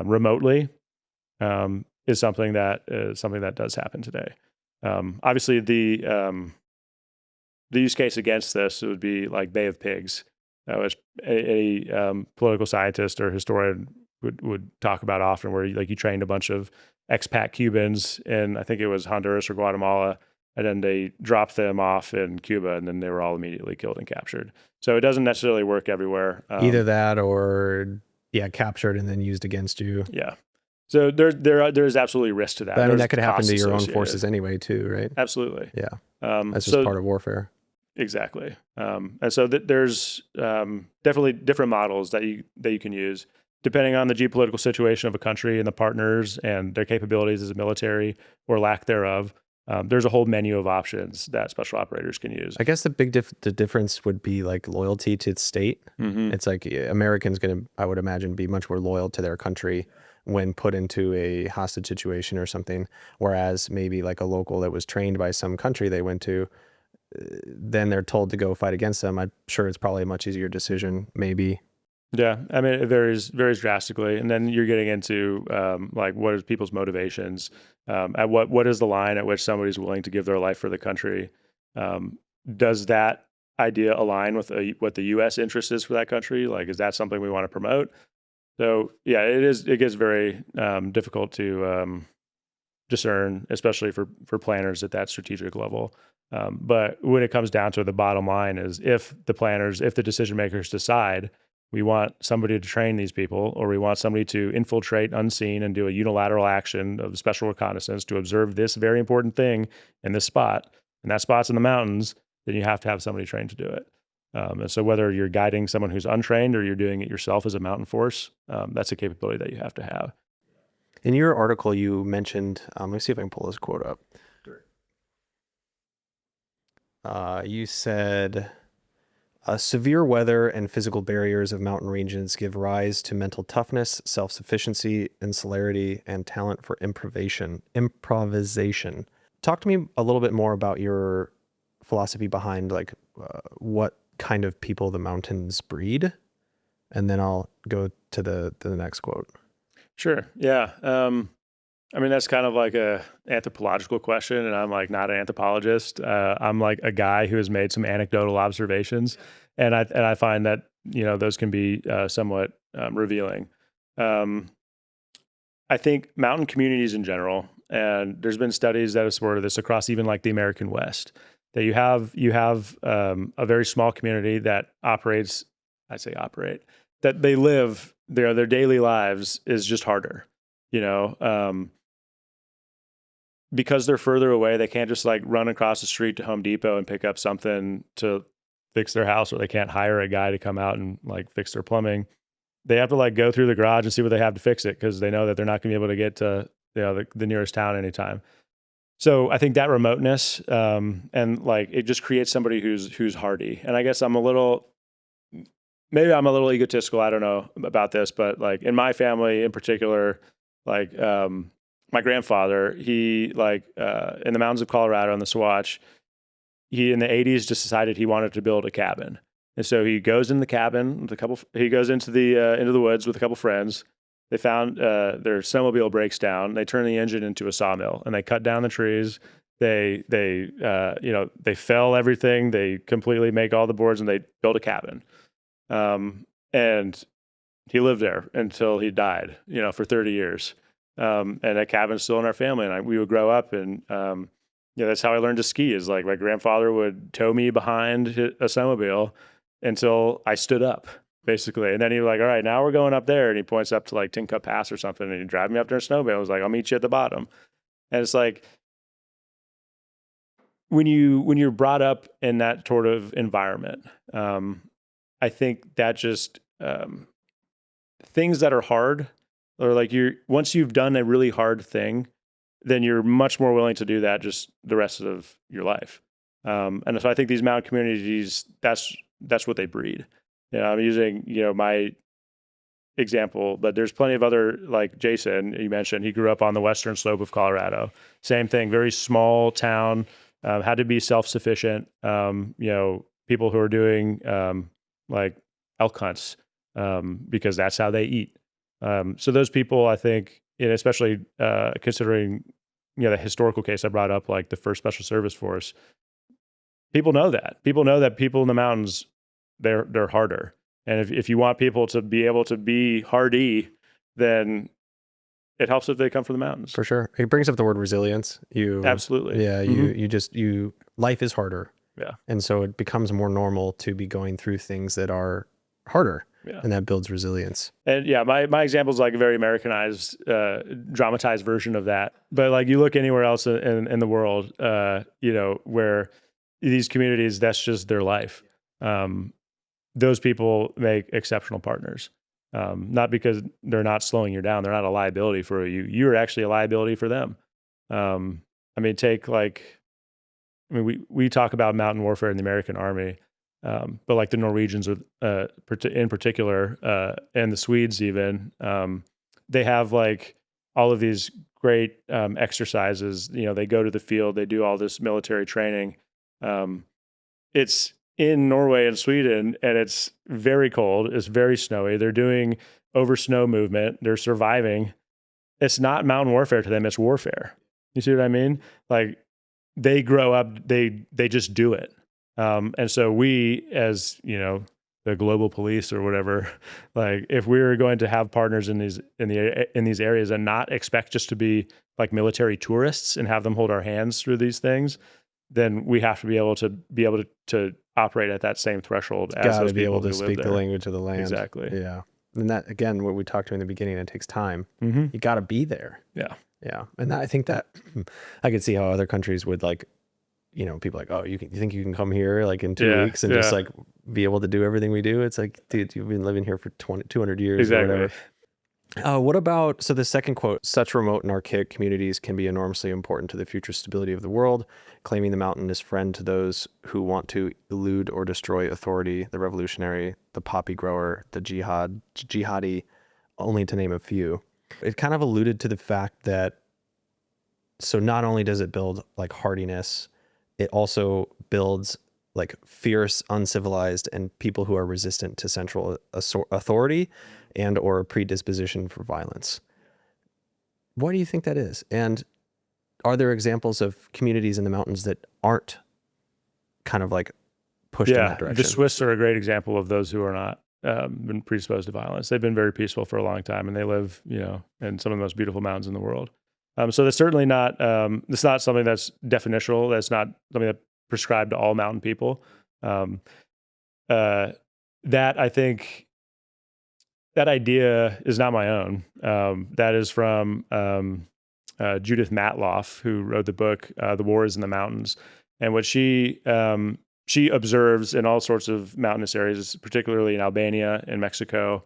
remotely is something that does happen today. Obviously, the use case against this would be like Bay of Pigs, which a political scientist or historian would talk about often, where you trained a bunch of expat Cubans in, I think it was Honduras or Guatemala, and then they dropped them off in Cuba, and then they were all immediately killed and captured. So it doesn't necessarily work everywhere. Either that or captured and then used against you. Yeah. So there's absolutely risk to that. But that could happen to your own forces anyway too, right? Absolutely. Yeah. That's just part of warfare. Exactly. And so there's definitely different models that you can use depending on the geopolitical situation of a country and the partners and their capabilities as a military or lack thereof. There's a whole menu of options that special operators can use. I guess the big the difference would be like loyalty to the state. It's like Americans I would imagine, be much more loyal to their country when put into a hostage situation or something. Whereas maybe like a local that was trained by some country they went to, then they're told to go fight against them. I'm sure it's probably a much easier decision, maybe. Yeah, I mean, it varies drastically, and then you're getting into like what is people's motivations, at what is the line at which somebody's willing to give their life for the country? Does that idea align with what the U.S. interest is for that country? Like, is that something we want to promote? So yeah, it gets very difficult to discern, especially for planners at that strategic level. But when it comes down to it, the bottom line is if the decision makers decide we want somebody to train these people, or we want somebody to infiltrate unseen and do a unilateral action of special reconnaissance to observe this very important thing in this spot, and that spot's in the mountains, then you have to have somebody trained to do it. And so whether you're guiding someone who's untrained or you're doing it yourself as a mountain force, that's a capability that you have to have. In your article, you mentioned, let me see if I can pull this quote up. Sure. You said, severe weather and physical barriers of mountain regions give rise to mental toughness, self-sufficiency, insularity, and talent for improvisation. Talk to me a little bit more about your philosophy behind like what kind of people the mountains breed, and then I'll go to the next quote. Sure. Yeah. I mean, that's kind of like a anthropological question, and I'm like not an anthropologist. I'm like a guy who has made some anecdotal observations, and I find that those can be somewhat revealing. I think mountain communities in general, and there's been studies that have supported this across even like the American West, that you have a very small community that operates. That they live their daily lives is just harder. Because they're further away, they can't just like run across the street to Home Depot and pick up something to fix their house, or they can't hire a guy to come out and like fix their plumbing. They have to like go through the garage and see what they have to fix it, because they know that they're not going to be able to get to the nearest town anytime. So I think that remoteness and like it just creates somebody who's hardy. And I guess maybe I'm a little egotistical. I don't know about this, but like in my family in particular, like my grandfather, he like in the mountains of Colorado in the Swatch, he in the 80s just decided he wanted to build a cabin. And so he goes in the cabin with he goes into the woods with a couple friends. They found their snowmobile breaks down. They turn the engine into a sawmill and they cut down the trees. They fell everything. They completely make all the boards and they build a cabin. And he lived there until he died, for 30 years. And that cabin's still in our family, and we would grow up, and that's how I learned to ski. Is like my grandfather would tow me behind a snowmobile until I stood up, basically, and then he was like, "All right, now we're going up there," and he points up to like Tin Cup Pass or something, and he drive me up there in a snowmobile. I was like, "I'll meet you at the bottom," and it's like when you're brought up in that sort of environment, I think that just things that are hard. Or like once you've done a really hard thing, then you're much more willing to do that just the rest of your life. And so I think these mountain communities, that's what they breed. I'm using my example, but there's plenty of other, like Jason, you mentioned, he grew up on the western slope of Colorado. Same thing, very small town, had to be self-sufficient. People who are doing like elk hunts because that's how they eat. So those people, I think, especially considering the historical case I brought up, like the first Special Service Force, people know that. People know that people in the mountains, they're harder. And if you want people to be able to be hardy, then it helps if they come from the mountains. For sure. It brings up the word resilience. Absolutely. Yeah, you life is harder. Yeah. And so it becomes more normal to be going through things that are harder. Yeah. And that builds resilience. And yeah, my example is like a very Americanized, dramatized version of that. But like you look anywhere else in the world, where these communities, that's just their life. Those people make exceptional partners. Not because they're not slowing you down. They're not a liability for you. You're actually a liability for them. I mean, we talk about mountain warfare in the American Army, but like the Norwegians, in particular, and the Swedes even, they have like all of these great exercises. They go to the field, they do all this military training. It's in Norway and Sweden, and it's very cold. It's very snowy. They're doing over snow movement. They're surviving. It's not mountain warfare to them. It's warfare. You see what I mean? Like they grow up, they just do it. And so we, as the global police or whatever, like if we're going to have partners in these areas and not expect just to be like military tourists and have them hold our hands through these things, then we have to be able to operate at that same threshold as those people who live there. Got to be able to speak the language of the land. Exactly. Yeah. And that, again, what we talked to in the beginning, it takes time. Mm-hmm. You got to be there. Yeah. Yeah. And I think that I could see how other countries would like, people like, oh, you think you can come here like in 2 weeks and just like be able to do everything we do? It's like, dude, you've been living here for 200 years. Exactly. Or whatever. What about, so the second quote, such remote and archaic communities can be enormously important to the future stability of the world, claiming the mountainous friend to those who want to elude or destroy authority, the revolutionary, the poppy grower, the jihadi, only to name a few. It kind of alluded to the fact that, so not only does it build like hardiness, it also builds like fierce, uncivilized, and people who are resistant to central authority and or predisposition for violence. Why do you think that is? And are there examples of communities in the mountains that aren't kind of like pushed in that direction? The Swiss are a great example of those who are not been predisposed to violence. They've been very peaceful for a long time, and they live, in some of the most beautiful mountains in the world. So that's certainly not, it's not something that's definitional. That's not something that prescribed to all mountain people. That I think, that idea is not my own. That is from Judith Matloff, who wrote the book, The War is in the Mountains. And what she observes in all sorts of mountainous areas, particularly in Albania and Mexico,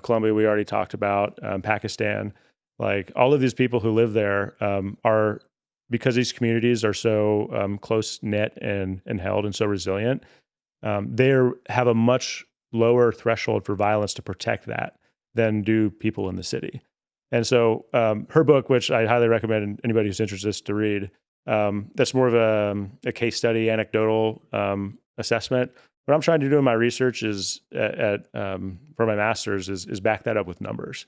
Colombia we already talked about, Pakistan, like all of these people who live there are, because these communities are so close-knit and held and so resilient, they have a much lower threshold for violence to protect that than do people in the city. And so her book, which I highly recommend anybody who's interested to read, that's more of a case study, anecdotal assessment. What I'm trying to do in my research is for my master's is back that up with numbers.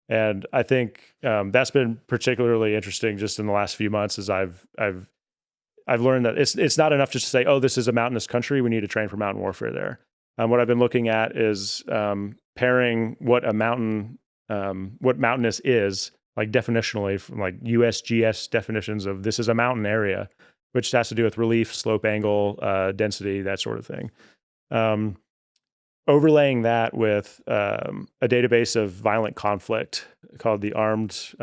And I think that's been particularly interesting just in the last few months, as I've learned that it's not enough just to say, oh, this is a mountainous country, we need to train for mountain warfare there. What I've been looking at is pairing what mountainous is, like definitionally, from like USGS definitions of this is a mountain area, which has to do with relief, slope angle, density, that sort of thing. Overlaying that with a database of violent conflict called the Armed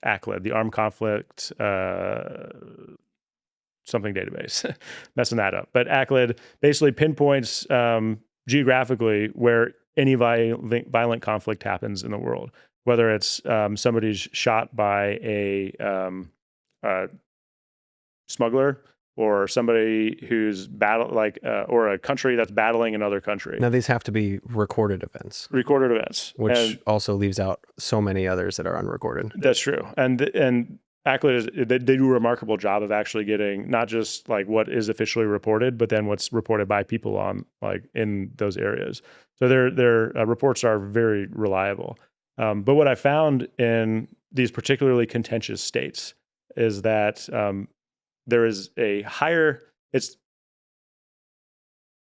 ACLED, the Armed Conflict something database, messing that up. But ACLED basically pinpoints geographically where any violent conflict happens in the world, whether it's somebody's shot by a smuggler, or somebody who's or a country that's battling another country. Now, these have to be recorded events. Which also leaves out so many others that are unrecorded. That's true. And ACLED, they do a remarkable job of actually getting not just like what is officially reported, but then what's reported by people on like in those areas. So their reports are very reliable. But what I found in these particularly contentious states is that there is a higher,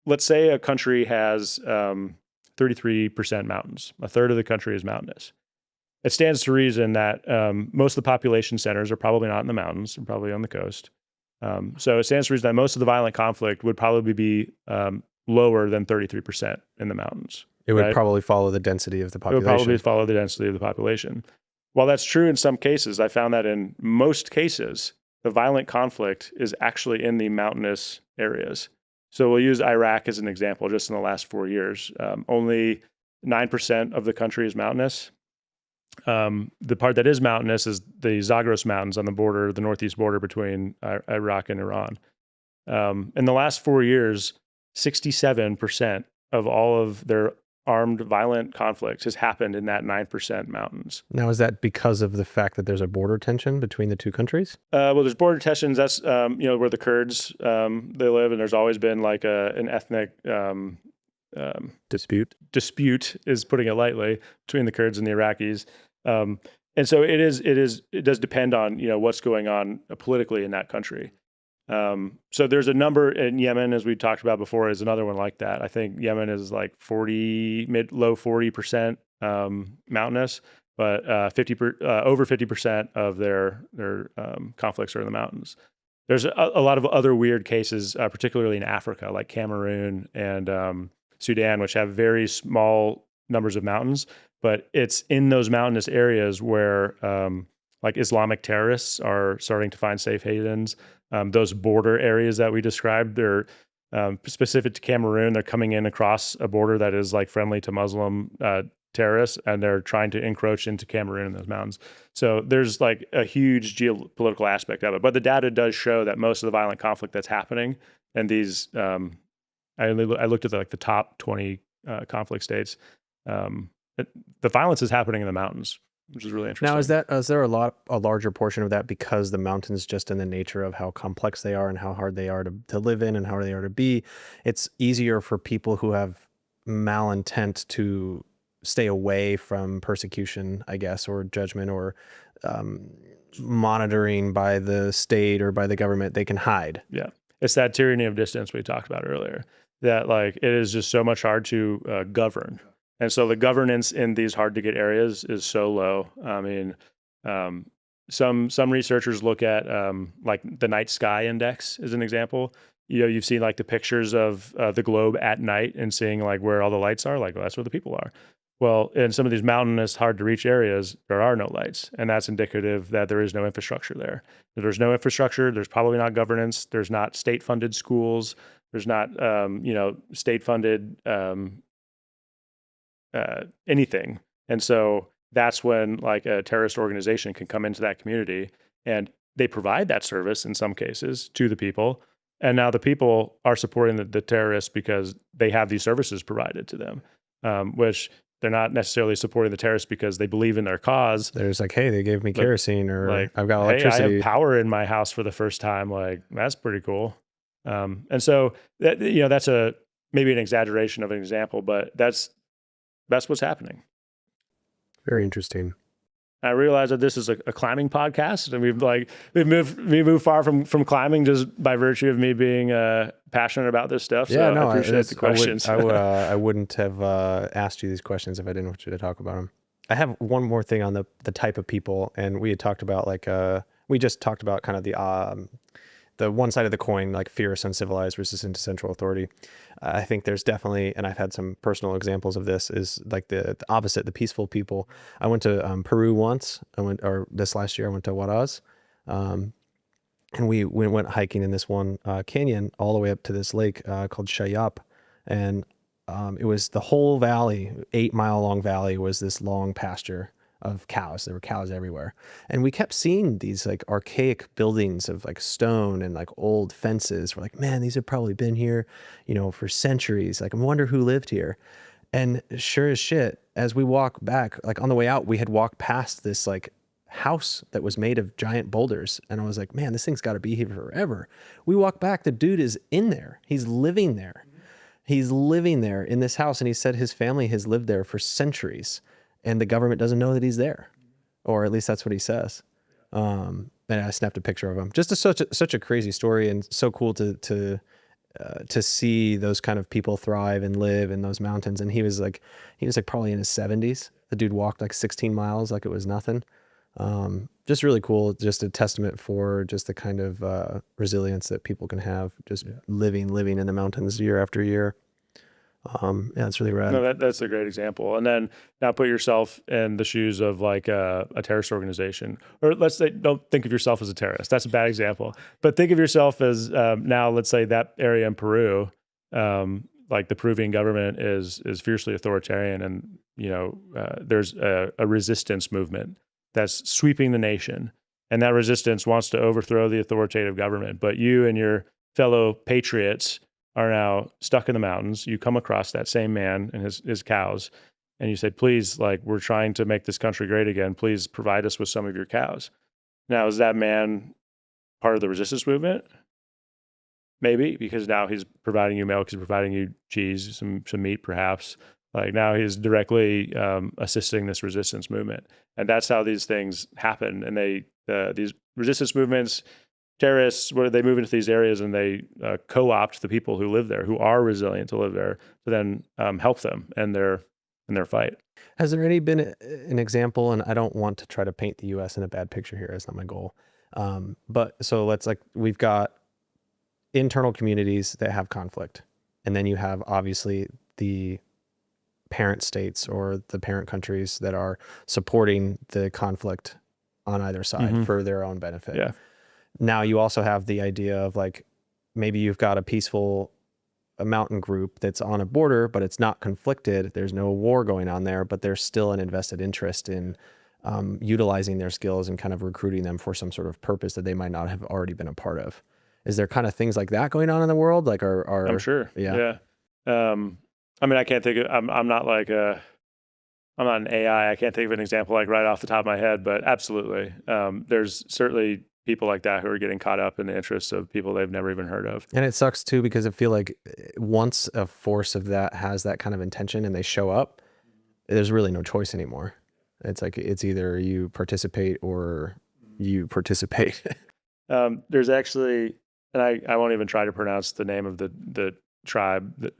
let's say a country has 33% mountains. A third of the country is mountainous. It stands to reason that most of the population centers are probably not in the mountains, they're probably on the coast. So it stands to reason that most of the violent conflict would probably be lower than 33% in the mountains. It would probably follow the density of the population. It would probably follow the density of the population. While that's true in some cases, I found that in most cases, the violent conflict is actually in the mountainous areas. So we'll use Iraq as an example. Just in the last 4 years, only 9% of the country is mountainous. The part that is mountainous is the Zagros Mountains on the border, the northeast border between Iraq and Iran. In the last 4 years, 67% of all of their armed violent conflicts has happened in that 9% mountains. Now, is that because of the fact that there's a border tension between the two countries? Well, there's border tensions. That's where the Kurds they live, and there's always been like an ethnic dispute is putting it lightly between the Kurds and the Iraqis. And so it does depend on what's going on politically in that country. So there's a number in Yemen, as we talked about before, is another one like that. I think Yemen is like low 40% mountainous, but over 50% of their conflicts are in the mountains. There's a lot of other weird cases, particularly in Africa, like Cameroon and Sudan, which have very small numbers of mountains, but it's in those mountainous areas where like Islamic terrorists are starting to find safe havens. Those border areas that we described, they're specific to Cameroon. They're coming in across a border that is like friendly to Muslim terrorists, and they're trying to encroach into Cameroon in those mountains. So there's like a huge geopolitical aspect of it. But the data does show that most of the violent conflict that's happening, and these, I looked at the top 20 conflict states. The violence is happening in the mountains, which is really interesting. Now, is there a larger portion of that because the mountains, just in the nature of how complex they are and how hard they are to live in and how hard they are to be, it's easier for people who have malintent to stay away from persecution, I guess, or judgment or monitoring by the state or by the government. They can hide. Yeah. It's that tyranny of distance we talked about earlier, that like it is just so much hard to govern. And so the governance in these hard to get areas is so low. I mean, some researchers look at like the night sky index as an example. You've seen like the pictures of the globe at night and seeing like where all the lights are, like, well, that's where the people are. Well, in some of these mountainous, hard to reach areas, there are no lights. And that's indicative that there is no infrastructure there. If there's no infrastructure, there's probably not governance. There's not state funded schools. There's not, state funded anything. And so that's when like a terrorist organization can come into that community, and they provide that service in some cases to the people. And now the people are supporting the terrorists because they have these services provided to them, which they're not necessarily supporting the terrorists because they believe in their cause. There's like, hey, they gave me kerosene, or like, I've got electricity. Hey, I have power in my house for the first time. Like, that's pretty cool. And so that, that's maybe an exaggeration of an example, but that's what's happening. Very interesting. I realize that this is a climbing podcast, and we moved far from climbing just by virtue of me being passionate about this stuff. So I appreciate the questions. I wouldn't have asked you these questions if I didn't want you to talk about them. I have one more thing on the type of people, and we had talked about we just talked about kind of the one side of the coin, like fierce, uncivilized, resistant to central authority. I think there's definitely, and I've had some personal examples of this, is like the opposite, the peaceful people. I went to Peru once. This last year I went to Huaraz, and we went hiking in this one canyon all the way up to this lake called Shayap, and it was the whole valley, 8-mile long valley, was this long pasture of cows. There were cows everywhere. And we kept seeing these like archaic buildings of like stone and like old fences. We're like, man, these have probably been here, for centuries. Like, I wonder who lived here. And sure as shit, as we walk back, like on the way out, we had walked past this like house that was made of giant boulders. And I was like, man, this thing's got to be here forever. We walk back, the dude is in there. He's living there. He's living there in this house. And he said his family has lived there for centuries, and the government doesn't know that he's there, or at least that's what he says. And I snapped a picture of him. Just such a crazy story, and so cool to see those kind of people thrive and live in those mountains. And he was like probably in his 70s. The dude walked like 16 miles like it was nothing. Just really cool. Just a testament for just the kind of resilience that people can have, just living in the mountains year after year. It's really rad. No, that's a great example. And then now put yourself in the shoes of like a terrorist organization, or let's say, don't think of yourself as a terrorist. That's a bad example. But think of yourself as now, let's say that area in Peru, like the Peruvian government is fiercely authoritarian, and there's a resistance movement that's sweeping the nation, and that resistance wants to overthrow the authoritative government. But you and your fellow patriots are now stuck in the mountains. You come across that same man and his cows, and you say, please, like, we're trying to make this country great again. Please provide us with some of your cows. Now, is that man part of the resistance movement? Maybe, because now he's providing you milk, he's providing you cheese, some meat, perhaps. Like, now he's directly assisting this resistance movement, and that's how these things happen. And these resistance movements, terrorists, they move into these areas and they co-opt the people who live there, who are resilient to live there, to then help them in their fight. Has there any been an example? And I don't want to try to paint the U.S. in a bad picture here. It's not my goal. But so we've got internal communities that have conflict, and then you have obviously the parent states or the parent countries that are supporting the conflict on either side for their own benefit. Yeah. Now you also have the idea of like, maybe you've got a mountain group that's on a border, but it's not conflicted. There's no war going on there, but there's still an invested interest in utilizing their skills and kind of recruiting them for some sort of purpose that they might not have already been a part of. Is there kind of things like that going on in the world? Like, I'm sure. Yeah. I mean, I can't think of, I'm not an AI. I can't think of an example like right off the top of my head, but absolutely. There's certainly people like that who are getting caught up in the interests of people they've never even heard of. And it sucks too, because I feel like once a force of that has that kind of intention and they show up, there's really no choice anymore. It's like, it's either you participate or you participate. There's actually, and I won't even try to pronounce the name of the tribe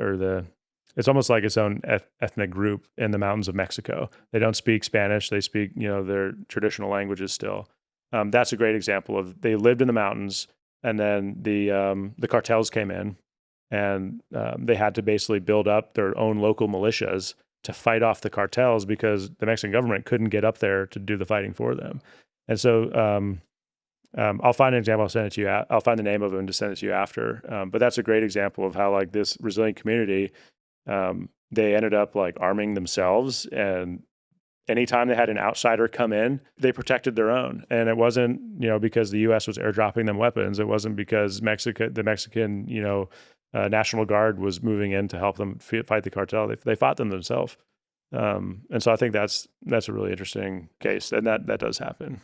it's almost like its own ethnic group in the mountains of Mexico. They don't speak Spanish. They speak, their traditional languages still. That's a great example of, they lived in the mountains, and then the cartels came in, and they had to basically build up their own local militias to fight off the cartels, because the Mexican government couldn't get up there to do the fighting for them. And so I'll find an example. I'll send it to you. I'll find the name of it and just send it to you after. But that's a great example of how, like, this resilient community, they ended up like arming themselves, and anytime they had an outsider come in, they protected their own. And it wasn't, because the U.S. was airdropping them weapons. It wasn't because the Mexican, National Guard was moving in to help them fight the cartel. They fought them themselves. And so I think that's a really interesting case, and that does happen.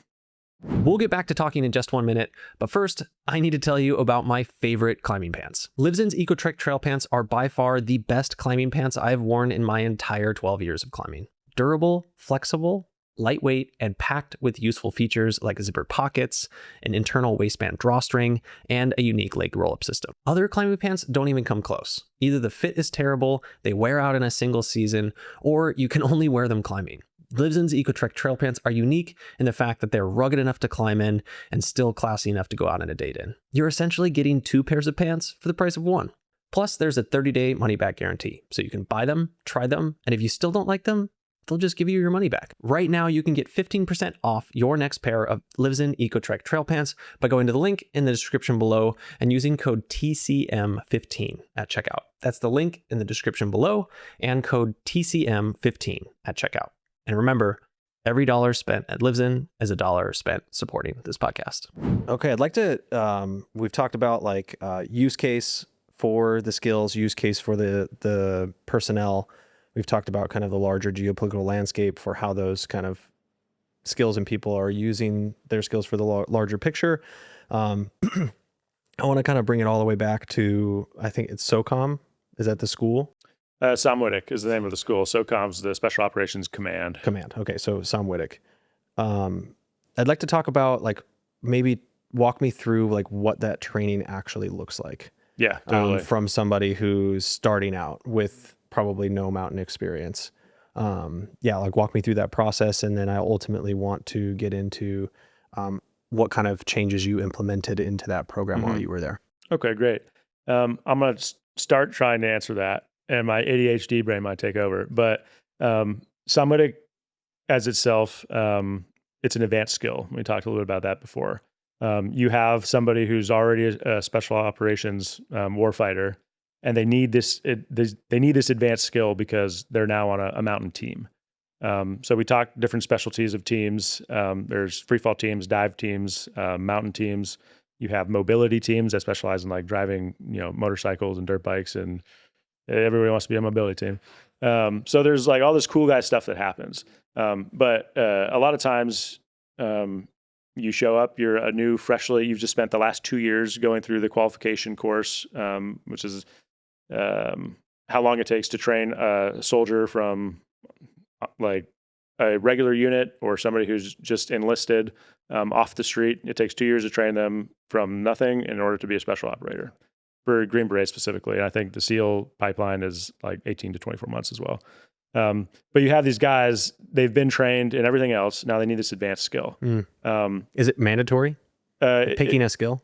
We'll get back to talking in just 1 minute, but first, I need to tell you about my favorite climbing pants. Livzin's EcoTrek trail pants are by far the best climbing pants I've worn in my entire 12 years of climbing. Durable, flexible, lightweight, and packed with useful features like zippered pockets, an internal waistband drawstring, and a unique leg roll-up system. Other climbing pants don't even come close. Either the fit is terrible, they wear out in a single season, or you can only wear them climbing. Livzin's EcoTrek trail pants are unique in the fact that they're rugged enough to climb in and still classy enough to go out on a date in. You're essentially getting 2 pairs of pants for the price of 1. Plus, there's a 30-day money-back guarantee, so you can buy them, try them, and if you still don't like them, they'll just give you your money back. Right now, you can get 15% off your next pair of Livzin EcoTrek trail pants by going to the link in the description below and using code TCM15 at checkout. That's the link in the description below and code TCM15 at checkout. And remember, every dollar spent at Livzin is a dollar spent supporting this podcast. Okay, I'd like to, we've talked about like use case for the skills, use case for the personnel. We've talked about kind of the larger geopolitical landscape for how those kind of skills and people are using their skills for the larger picture. I want to kind of bring it all the way back to, I think it's SOCOM. Is that the school? SOMWTC is the name of the school. SOCOM's the Special Operations Command. Okay, so SOMWTC. I'd like to talk about, like, maybe walk me through like what that training actually looks like. Yeah, totally. From somebody who's starting out with probably no mountain experience. Like walk me through that process, and then I ultimately want to get into what kind of changes you implemented into that program while you were there. Okay, great. I'm going to start trying to answer that, and my ADHD brain might take over. But SOMWTC as itself, it's an advanced skill. We talked a little bit about that before. You have somebody who's already a special operations warfighter, and they need this advanced skill because they're now on a mountain team. So we talked different specialties of teams. There's free fall teams, dive teams, mountain teams. You have mobility teams that specialize in like driving, motorcycles and dirt bikes, and everybody wants to be a mobility team. So there's like all this cool guy stuff that happens. But a lot of times, you show up, you're you've just spent the last 2 years going through the qualification course, which is how long it takes to train a soldier from like a regular unit or somebody who's just enlisted off the street. It takes 2 years to train them from nothing in order to be a special operator for Green Beret specifically. And I think the SEAL pipeline is like 18 to 24 months as well. But you have these guys, they've been trained in everything else. Now they need this advanced skill. Is it mandatory? Picking a skill?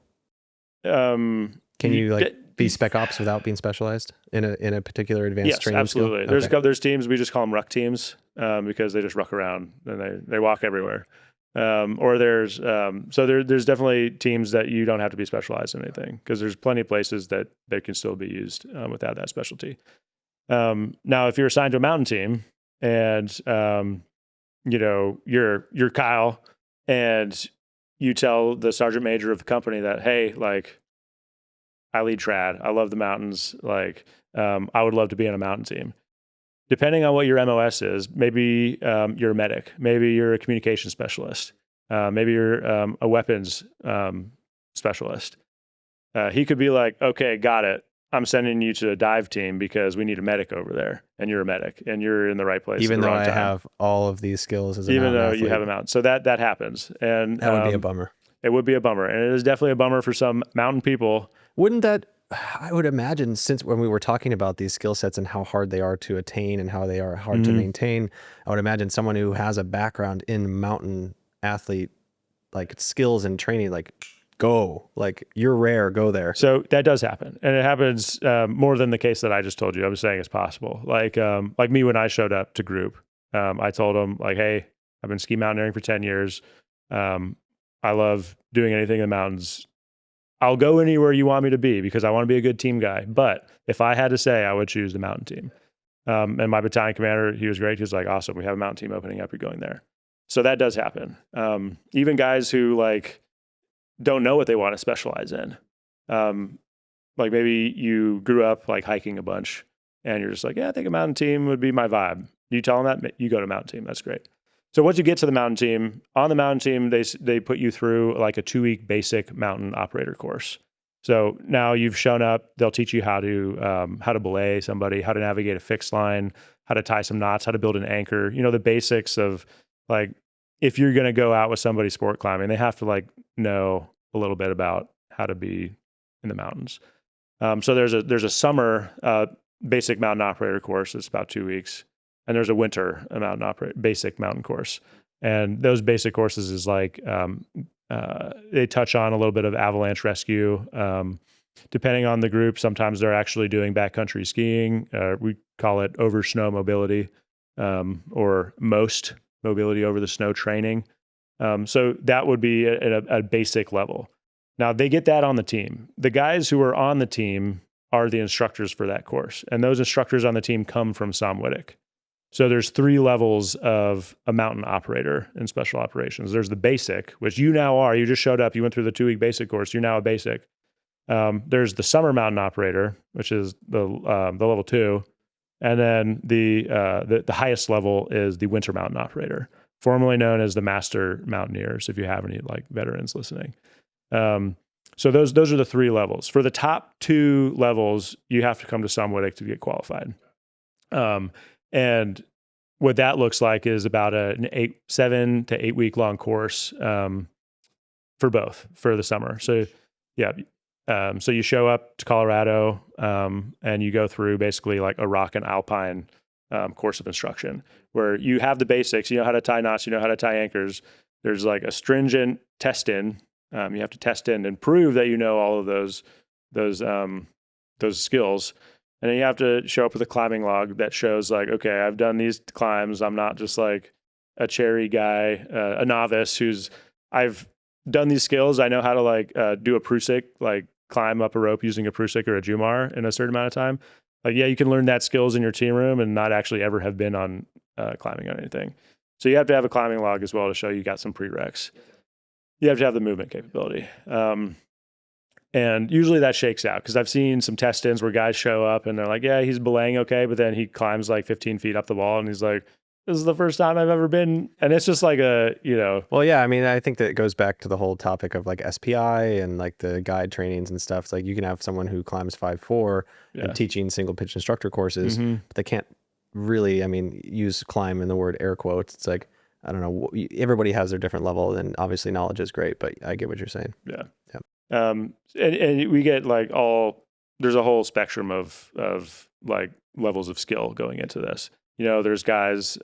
Can you be spec ops without being specialized in a particular advanced training absolutely. skill? There's teams, we just call them ruck teams, because they just ruck around and they walk everywhere. Or there's definitely teams that you don't have to be specialized in anything, because there's plenty of places that they can still be used without that specialty. Now, if you're assigned to a mountain team and, you're Kyle and you tell the sergeant major of the company that, hey, like, I lead trad, I love the mountains, like, I would love to be on a mountain team. Depending on what your MOS is, maybe you're a medic, maybe you're a communication specialist, maybe you're a weapons specialist. He could be like, okay, got it. I'm sending you to a dive team because we need a medic over there, and you're a medic, and you're in the right place. Even though I have all of these skills as a even though athlete. You have a mountain, so that happens, and that would be a bummer. It would be a bummer, and it is definitely a bummer for some mountain people. Wouldn't that? I would imagine, since when we were talking about these skill sets and how hard they are to attain and how they are hard to maintain, I would imagine someone who has a background in mountain athlete like skills and training, like, go, like, you're rare, go there. So that does happen, and it happens more than the case that I just told you. I was saying it's possible. Like me, when I showed up to group, I told them, like, hey, I've been ski mountaineering for 10 years. I love doing anything in the mountains. I'll go anywhere you want me to be because I want to be a good team guy. But if I had to say, I would choose the mountain team. And my battalion commander, he was great. He was like, awesome, we have a mountain team opening up, you're going there. So that does happen. Even guys who like don't know what they want to specialize in. Like maybe you grew up like hiking a bunch and you're just like, yeah, I think a mountain team would be my vibe. You tell them that, you go to mountain team. That's great. So once you get to the mountain team, on the mountain team, they put you through like a 2-week basic mountain operator course. So now you've shown up, they'll teach you how to belay somebody, how to navigate a fixed line, how to tie some knots, how to build an anchor, the basics of like, if you're going to go out with somebody sport climbing, they have to like know a little bit about how to be in the mountains. So there's a summer basic mountain operator course. It's about 2 weeks. And there's a winter basic mountain course. And those basic courses is like, they touch on a little bit of avalanche rescue. Depending on the group, sometimes they're actually doing backcountry skiing. We call it over snow mobility, or most mobility over the snow training. So that would be at a basic level. Now they get that on the team. The guys who are on the team are the instructors for that course. And those instructors on the team come from SOMWTC. So there's 3 levels of a mountain operator in special operations. There's the basic, which you now are. You just showed up. You went through the 2-week basic course. You're now a basic. There's the summer mountain operator, which is the level 2, and then the highest level is the winter mountain operator, formerly known as the master mountaineers. If you have any like veterans listening, so those are the 3 levels. For the top 2 levels, you have to come to SOMWTC to get qualified. And what that looks like is about an 7 to 8 week long course for the summer. So yeah, so you show up to Colorado and you go through basically like a rock and alpine course of instruction where you have the basics. You know how to tie knots. You know how to tie anchors. There's like a stringent test in. You have to test in and prove that you know all of those skills. And then you have to show up with a climbing log that shows like, okay, I've done these climbs. I'm not just like a cherry guy, a novice I've done these skills. I know how to like do a Prusik like climb up a rope using a prusik or a jumar in a certain amount of time. Like, yeah, you can learn that skills in your team room and not actually ever have been on climbing on anything. So you have to have a climbing log as well to show you got some prereqs. You have to have the movement capability. And usually that shakes out, because I've seen some test-ins where guys show up and they're like, yeah, he's belaying okay, but then he climbs like 15 feet up the wall and he's like, this is the first time I've ever been. And it's just like Well, yeah, I mean, I think that it goes back to the whole topic of like SPI and like the guide trainings and stuff. It's like you can have someone who climbs 5'4" and teaching single pitch instructor courses, but they can't really, I mean, use climb in the word air quotes. It's like, I don't know, everybody has their different level, and obviously knowledge is great, but I get what you're saying. Yeah. And we get like there's a whole spectrum of like levels of skill going into this. There's guys,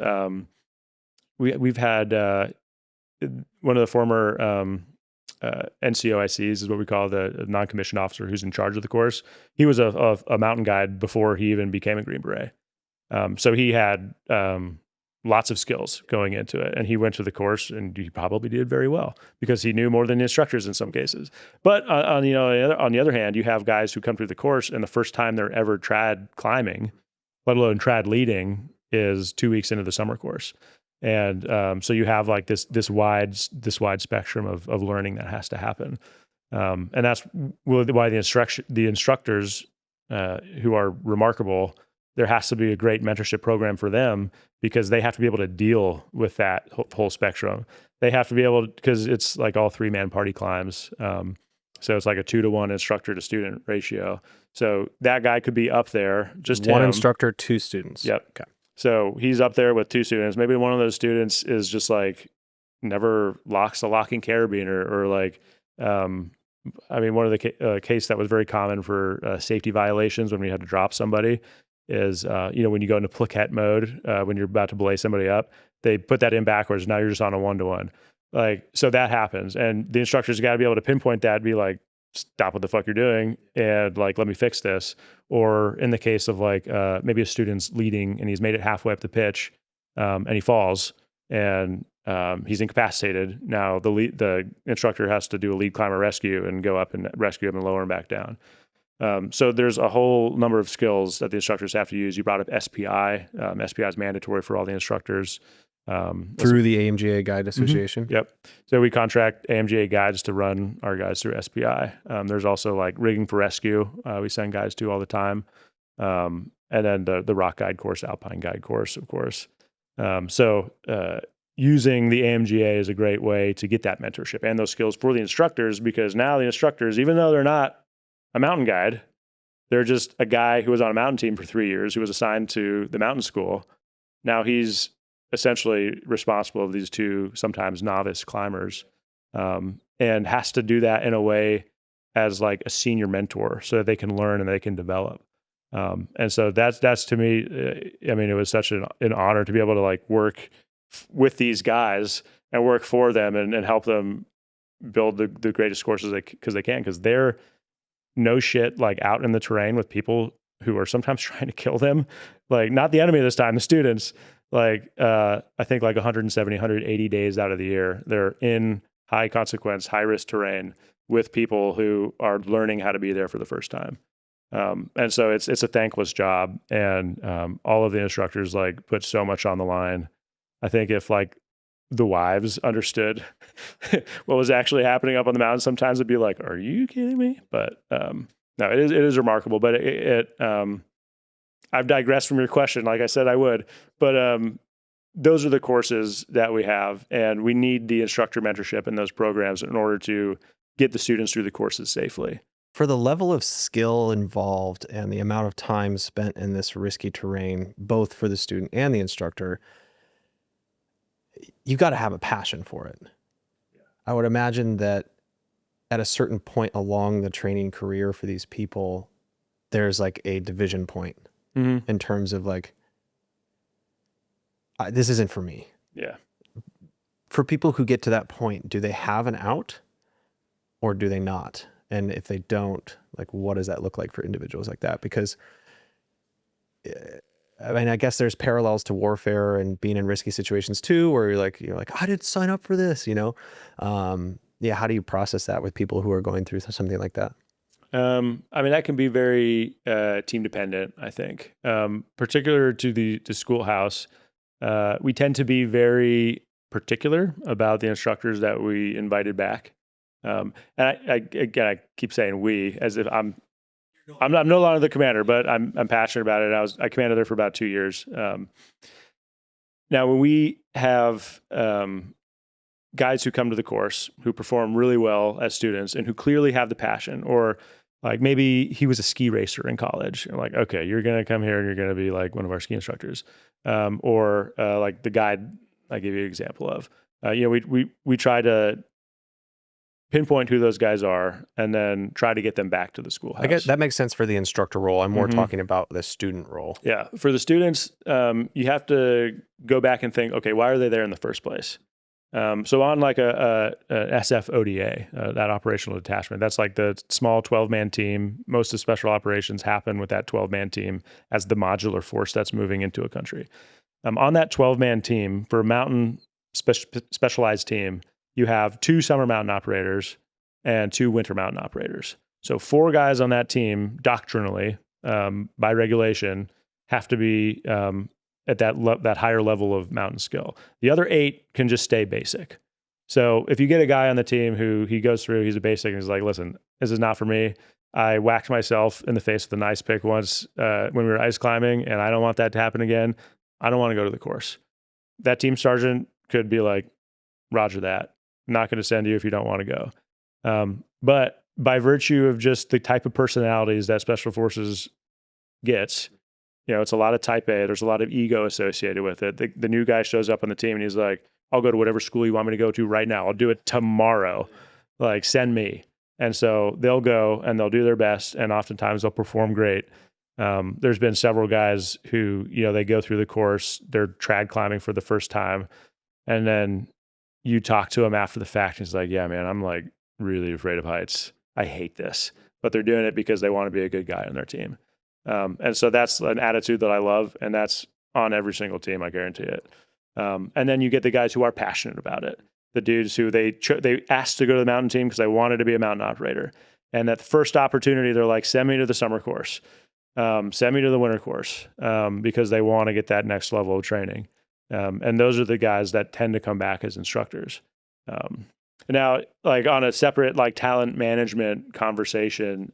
we've had one of the former NCOICs is what we call the non-commissioned officer who's in charge of the course. He was a mountain guide before he even became a Green Beret. So he had lots of skills going into it, and he went to the course and he probably did very well because he knew more than the instructors in some cases. But on the other hand, you have guys who come through the course and the first time they're ever trad climbing, let alone trad leading, is 2 weeks into the summer course. And so you have like this wide spectrum of learning that has to happen. And that's why the instructors who are remarkable, there has to be a great mentorship program for them, because they have to be able to deal with that whole spectrum. They have to be able to, because it's like all 3-man party climbs. So it's like a 2-to-1 instructor to student ratio. So that guy could be up there, just one him. Instructor, 2 students. Yep. Okay. So he's up there with 2 students. Maybe one of those students is just like never locks a locking carabiner, or like, I mean, one of the case that was very common for safety violations when we had to drop somebody is, when you go into plaquette mode, when you're about to belay somebody up, they put that in backwards. Now you're just on a 1-to-1. Like, so that happens. And the instructor's got to be able to pinpoint that and be like, stop what the fuck you're doing and like, let me fix this. Or in the case of like, maybe a student's leading and he's made it halfway up the pitch, and he falls and he's incapacitated. Now the instructor has to do a lead climber rescue and go up and rescue him and lower him back down. So there's a whole number of skills that the instructors have to use. You brought up SPI. SPI is mandatory for all the instructors. Through the AMGA Guide Association? Yep. So we contract AMGA guides to run our guides through SPI. There's also like rigging for rescue. We send guys to all the time. And then the rock guide course, alpine guide course, of course. So using the AMGA is a great way to get that mentorship and those skills for the instructors, because now the instructors, even though they're not a mountain guide, they're just a guy who was on a mountain team for 3 years, who was assigned to the mountain school. Now he's essentially responsible of these 2 sometimes novice climbers, and has to do that in a way as like a senior mentor so that they can learn and they can develop. And so that's to me, I mean, it was such an honor to be able to like work with these guys and work for them and help them build the greatest courses because they're no shit, like out in the terrain with people who are sometimes trying to kill them. Like, not the enemy this time, the students. Like, I think like 170, 180 days out of the year, they're in high consequence, high risk terrain with people who are learning how to be there for the first time. And so it's a thankless job. And all of the instructors like put so much on the line. I think if like the wives understood what was actually happening up on the mountain, sometimes it'd be like, are you kidding me? But no, it is remarkable. But I've digressed from your question. Like I said, I would, but those are the courses that we have, and we need the instructor mentorship in those programs in order to get the students through the courses safely. For the level of skill involved and the amount of time spent in this risky terrain, both for the student and the instructor, you got to have a passion for it. Yeah. I would imagine that at a certain point along the training career for these people, there's like a division point in terms of like, this isn't for me. Yeah. For people who get to that point, do they have an out or do they not? And if they don't, like, what does that look like for individuals like that? Because I mean, I guess there's parallels to warfare and being in risky situations too, where you're like, I didn't sign up for this, Yeah. How do you process that with people who are going through something like that? I mean, that can be very team dependent, I think. Particular to the schoolhouse, we tend to be very particular about the instructors that we invited back. And I keep saying we, as if I'm no longer the commander, but I'm passionate about it. I commanded there for about 2 years. Now, when we have guys who come to the course who perform really well as students and who clearly have the passion, or like maybe he was a ski racer in college, and like, okay, you're going to come here and you're going to be like one of our ski instructors, or like the guide I gave you an example of. We try to pinpoint who those guys are and then try to get them back to the schoolhouse. I guess that makes sense for the instructor role. I'm more talking about the student role. Yeah. For the students, you have to go back and think, okay, why are they there in the first place? So on like a SFODA, that operational detachment, that's like the small 12-man team. Most of special operations happen with that 12-man team as the modular force that's moving into a country. On that 12-man team, for a mountain specialized team, you have 2 summer mountain operators and 2 winter mountain operators. So 4 guys on that team, doctrinally, by regulation, have to be at that higher level of mountain skill. The other 8 can just stay basic. So if you get a guy on the team who he goes through, he's a basic, and he's like, listen, this is not for me. I whacked myself in the face with an ice pick once when we were ice climbing, and I don't want that to happen again. I don't want to go to the course. That team sergeant could be like, roger that. Not going to send you if you don't want to go. But by virtue of just the type of personalities that Special Forces gets, it's a lot of type A. There's a lot of ego associated with it. The new guy shows up on the team and he's like, I'll go to whatever school you want me to go to right now. I'll do it tomorrow. Like, send me. And so they'll go and they'll do their best, and oftentimes they'll perform great. There's been several guys who, they go through the course, they're trad climbing for the first time, and then you talk to him after the fact, and he's like, yeah, man, I'm like really afraid of heights. I hate this. But they're doing it because they want to be a good guy on their team. And so that's an attitude that I love, and that's on every single team, I guarantee it. And then you get the guys who are passionate about it. The dudes who they asked to go to the mountain team because they wanted to be a mountain operator. And at the first opportunity, they're like, send me to the summer course. Send me to the winter course, because they want to get that next level of training. And those are the guys that tend to come back as instructors. Now, like on a separate like talent management conversation,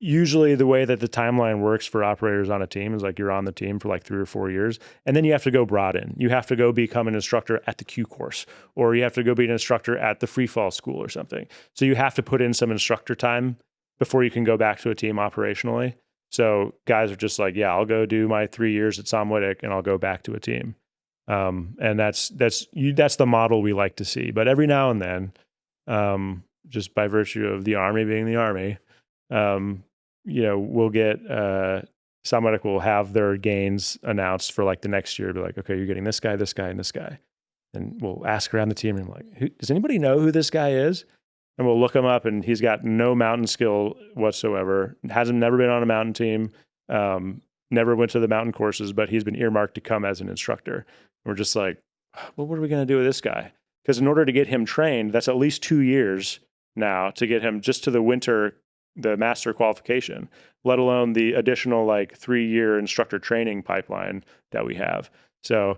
usually the way that the timeline works for operators on a team is like you're on the team for like 3 or 4 years, and then you have to go broaden. You have to go become an instructor at the Q course, or you have to go be an instructor at the free fall school or something. So you have to put in some instructor time before you can go back to a team operationally. So guys are just like, yeah, I'll go do my 3 years at SOMWTC and I'll go back to a team. And that's the model we like to see. But every now and then, just by virtue of the Army being the Army, we'll get SOMWTC will have their gains announced for like the next year. Be like, okay, you're getting this guy, and this guy, and we'll ask around the team and I'm like, does anybody know who this guy is? And we'll look him up, and he's got no mountain skill whatsoever. Never been on a mountain team. Never went to the mountain courses, but he's been earmarked to come as an instructor. And we're just like, well, what are we going to do with this guy? Because in order to get him trained, that's at least 2 years now to get him just to the master qualification, let alone the additional like 3-year instructor training pipeline that we have. So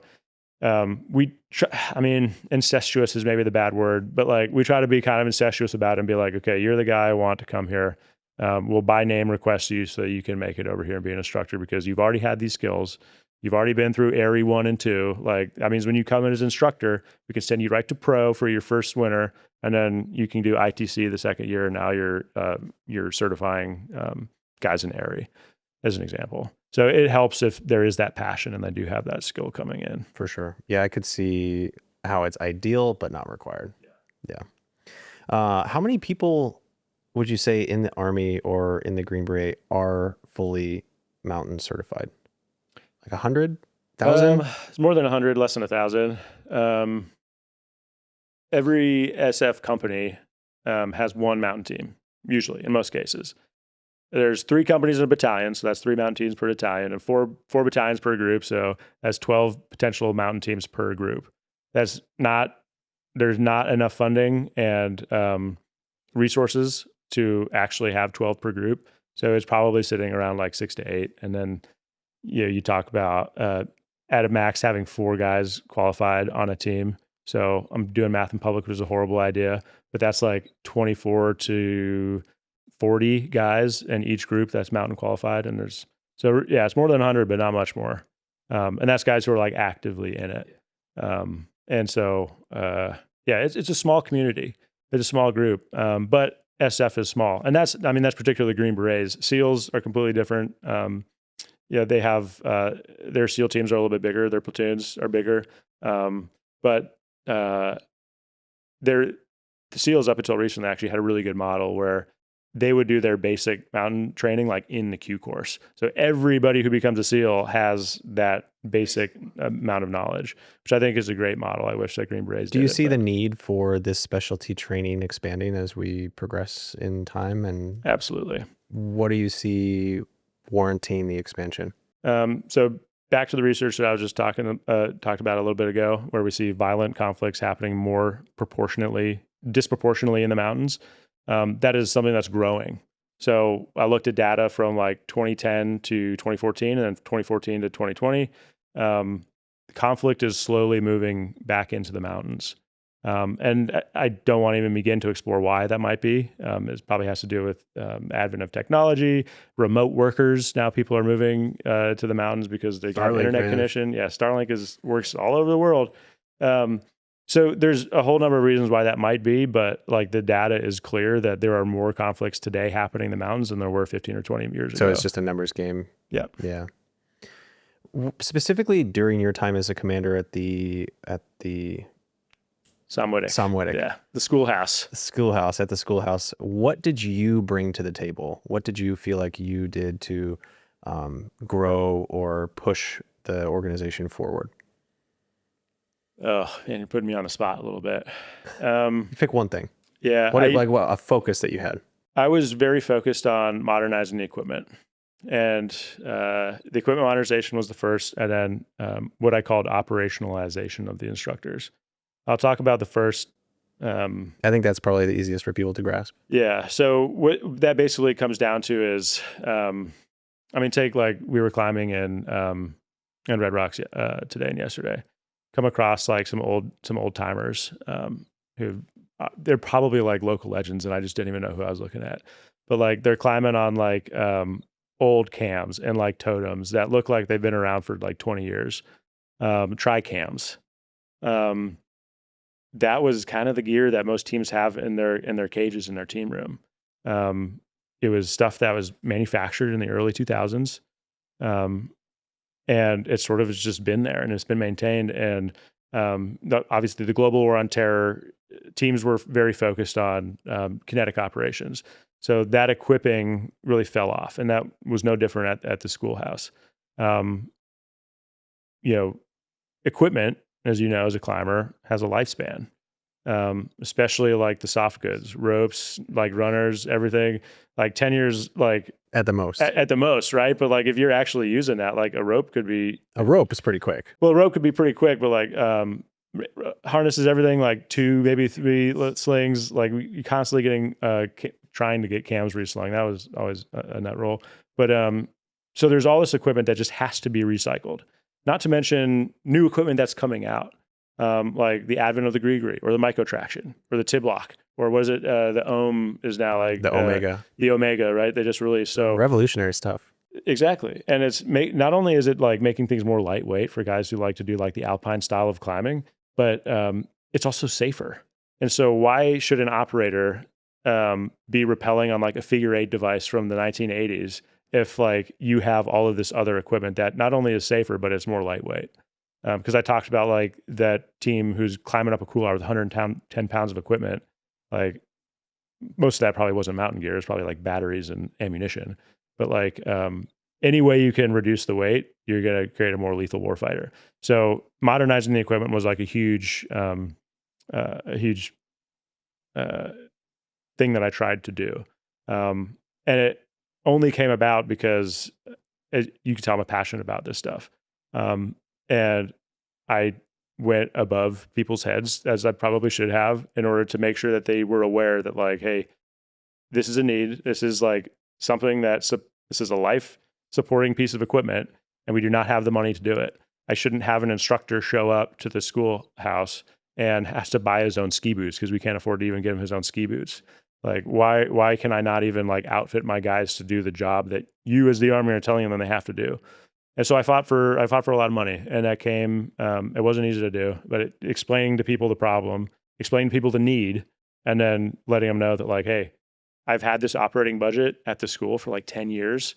incestuous is maybe the bad word, but like we try to be kind of incestuous about it and be like, okay, you're the guy I want to come here. We'll by name request you so that you can make it over here and be an instructor because you've already had these skills. You've already been through ARI 1 and 2. Like that means when you come in as instructor, we can send you right to pro for your first winter, and then you can do ITC the second year. And now you're certifying guys in ARI, as an example. So it helps if there is that passion and they do have that skill coming in. For sure. Yeah, I could see how it's ideal, but not required. Yeah. How many people would you say in the Army or in the Green Beret are fully mountain certified? Like 100,000? It's more than 100, less than 1,000. Every SF company has one mountain team, usually, in most cases. There's 3 companies in a battalion, so that's 3 mountain teams per battalion, and 4 battalions per group, so that's 12 potential mountain teams per group. There's not enough funding and resources to actually have 12 per group. So it's probably sitting around like 6 to 8. And then, you talk about at a max having 4 guys qualified on a team. So I'm doing math in public, which is a horrible idea, but that's like 24 to 40 guys in each group that's mountain qualified. And it's more than 100, but not much more. And that's guys who are like actively in it. And so, it's a small community. It's a small group, but SF is small. And that's particularly Green Berets. SEALs are completely different. They have, their SEAL teams are a little bit bigger. Their platoons are bigger. But the SEALs up until recently actually had a really good model where they would do their basic mountain training like in the Q course. So everybody who becomes a SEAL has that basic amount of knowledge, which I think is a great model. I wish that Green Berets did. Do you see the need for this specialty training expanding as we progress in time? And absolutely. What do you see warranting the expansion? So back to the research that I was just talked about a little bit ago, where we see violent conflicts happening more disproportionately in the mountains. That is something that's growing. So I looked at data from like 2010 to 2014 and then 2014 to 2020. Conflict is slowly moving back into the mountains. And I don't want to even begin to explore why that might be. It probably has to do with advent of technology, remote workers. Now people are moving to the mountains because they got internet connection. Yeah, Starlink works all over the world. So there's a whole number of reasons why that might be, but like the data is clear that there are more conflicts today happening in the mountains than there were 15 or 20 years ago. So it's just a numbers game. Yeah. Yeah. Specifically during your time as a commander at the SOMWTC. Yeah. The schoolhouse. What did you bring to the table? What did you feel like you did to grow or push the organization forward? Oh, and you're putting me on the spot a little bit. Pick one thing. Yeah. What a focus that you had? I was very focused on modernizing the equipment. And the equipment modernization was the first, and then what I called operationalization of the instructors. I'll talk about the first. I think that's probably the easiest for people to grasp. Yeah. So what that basically comes down to is, take like we were climbing in Red Rocks today and yesterday. Come across like some old timers who they're probably like local legends, and I just didn't even know who I was looking at. But like they're climbing on like old cams and like totems that look like they've been around for like 20 years. Tri-cams. That was kind of the gear that most teams have in their cages in their team room. It was stuff that was manufactured in the early 2000s. And it sort of has just been there and it's been maintained. And obviously the global war on terror, teams were very focused on kinetic operations. So that equipping really fell off, and that was no different at the schoolhouse. Equipment, as you know, as a climber, has a lifespan, especially like the soft goods, ropes, like runners, everything, like 10 years, like at the most. At the most, right? But like if you're actually using that, like a rope could be... A rope is pretty quick. Well, a rope could be pretty quick, but like harnesses, everything, like 2, maybe 3 slings, like you're constantly getting... trying to get cams reslung. That was always a nut roll. But so there's all this equipment that just has to be recycled. Not to mention new equipment that's coming out, like the advent of the Grigri or the microtraction or the Tiblock, or was it the Ohm is now like the Omega. The Omega, right? They just released. So revolutionary stuff. Exactly. And it's not only is it like making things more lightweight for guys who like to do like the alpine style of climbing, but it's also safer. And so why should an operator be rappelling on like a figure 8 device from the 1980s if like you have all of this other equipment that not only is safer, but it's more lightweight? Because I talked about like that team who's climbing up a couloir with 110 pounds of equipment. Like most of that probably wasn't mountain gear. It's probably like batteries and ammunition. But like any way you can reduce the weight, you're going to create a more lethal warfighter. So modernizing the equipment was like a huge thing that I tried to do. And it only came about because you can tell I'm passionate about this stuff. And I went above people's heads, as I probably should have, in order to make sure that they were aware that like, hey, this is a need. This is like something this is a life supporting piece of equipment, and we do not have the money to do it. I shouldn't have an instructor show up to the schoolhouse and has to buy his own ski boots because we can't afford to even give him his own ski boots. Like, why can I not even like outfit my guys to do the job that you as the Army are telling them they have to do? And so I fought for a lot of money, and that came. It wasn't easy to do, but explaining to people the problem, explaining to people the need, and then letting them know that like, hey, I've had this operating budget at the school for like 10 years.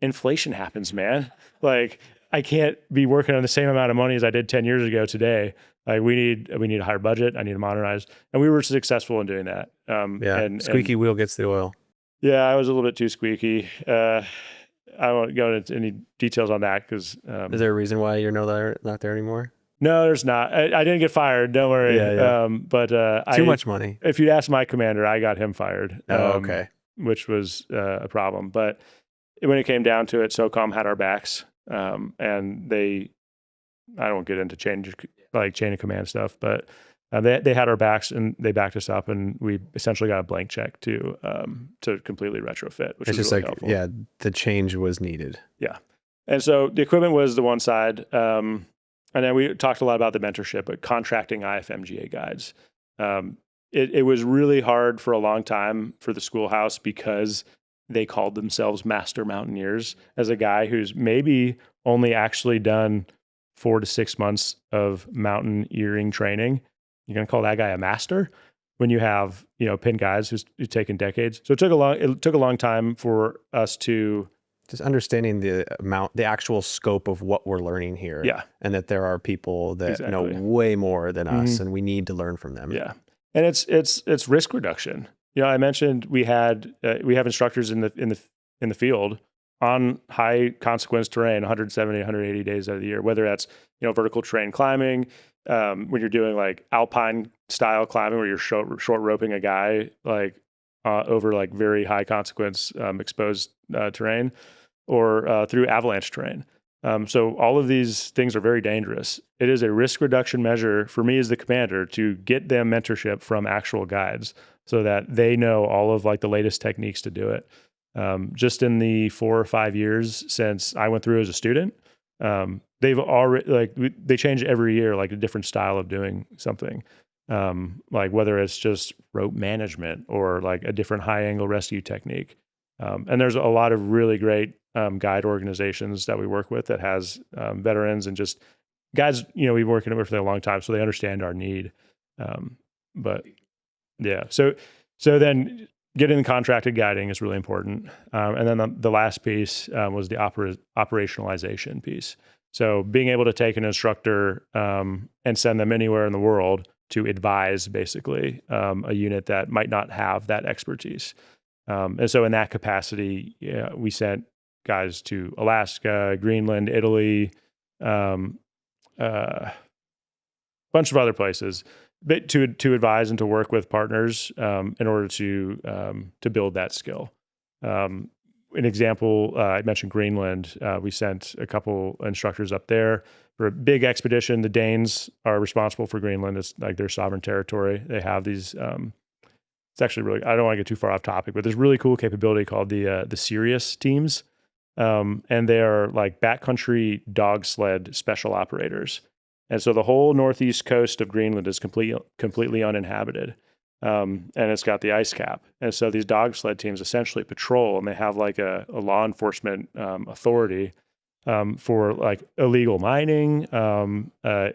Inflation happens, man. Like, I can't be working on the same amount of money as I did 10 years ago today. Like, we need a higher budget. I need to modernize. And we were successful in doing that. Squeaky wheel gets the oil. Yeah, I was a little bit too squeaky. I won't go into any details on that because... is there a reason why you're not there anymore? No, there's not. I didn't get fired. Don't worry. Yeah. But too much money. If you'd asked my commander, I got him fired. Okay. Which was a problem. But when it came down to it, SOCOM had our backs, and I don't get into chain of command stuff, but they had our backs and they backed us up, and we essentially got a blank check to completely retrofit, which it's was just really like helpful. Yeah, the change was needed. Yeah, and so the equipment was the one side, and then we talked a lot about the mentorship, but contracting IFMGA guides. It was really hard for a long time for the schoolhouse because they called themselves master mountaineers. As a guy who's maybe only actually done 4 to 6 months of mountaineering training, you're going to call that guy a master when you have, pin guys who's taken decades. So it took a long time for us to just understanding the actual scope of what we're learning here. Yeah. And that there are people that know way more than us, and we need to learn from them. Yeah. And it's risk reduction. I mentioned we have instructors in the field on high consequence terrain, 170, 180 days out of the year, whether that's, vertical terrain climbing, when you're doing like alpine style climbing where you're short roping a guy like over like very high consequence exposed terrain, or through avalanche terrain. So all of these things are very dangerous. It is a risk reduction measure for me as the commander to get them mentorship from actual guides so that they know all of like the latest techniques to do it. Just in the 4 or 5 years since I went through as a student, they've already they change every year, like a different style of doing something. Like whether it's just rope management or like a different high angle rescue technique. And there's a lot of really great guide organizations that we work with that has veterans and just guys, we've been working with for a long time, so they understand our need. But yeah, so then getting the contracted guiding is really important. And then the last piece was the operationalization piece. So being able to take an instructor and send them anywhere in the world to advise basically a unit that might not have that expertise. And so in that capacity, we sent guys to Alaska, Greenland, Italy, bunch of other places, but to advise and to work with partners in order to build that skill. An example, I mentioned Greenland. We sent a couple instructors up there for a big expedition. The Danes are responsible for Greenland. It's like their sovereign territory. They have these. It's actually really. I don't want to get too far off topic, but there's really cool capability called the Sirius teams, and they are like backcountry dog sled special operators. And so the whole northeast coast of Greenland is completely uninhabited. And it's got the ice cap. And so these dog sled teams essentially patrol, and they have like a law enforcement authority for like illegal mining.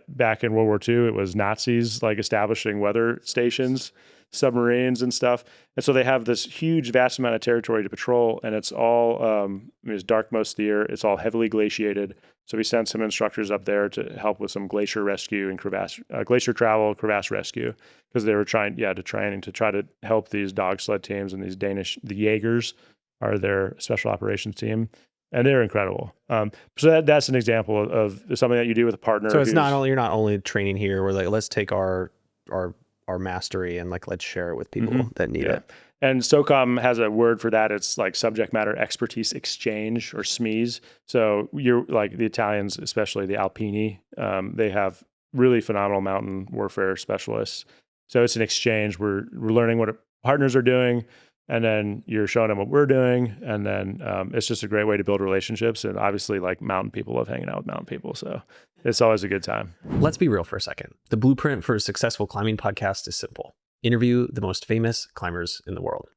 Back in World War II, it was Nazis like establishing weather stations, submarines and stuff. And so they have this huge, vast amount of territory to patrol, and it's all, it's dark most of the year. It's all heavily glaciated. So we sent some instructors up there to help with some glacier rescue and glacier travel, crevasse rescue, because they were trying to help these dog sled teams, and these Danish, the Jaegers are their special operations team, and they're incredible. So that's an example of something that you do with a partner. So it's you're not only training here. We're like, let's take our mastery and like let's share it with people that need it. And SOCOM has a word for that. It's like subject matter expertise exchange, or SMEs. So you're like the Italians, especially the Alpini, they have really phenomenal mountain warfare specialists. So it's an exchange. We're learning what partners are doing. and then you're showing them what we're doing. And then it's just a great way to build relationships. And obviously, like, mountain people love hanging out with mountain people. So it's always a good time. Let's be real for a second. The blueprint for a successful climbing podcast is simple. Interview the most famous climbers in the world.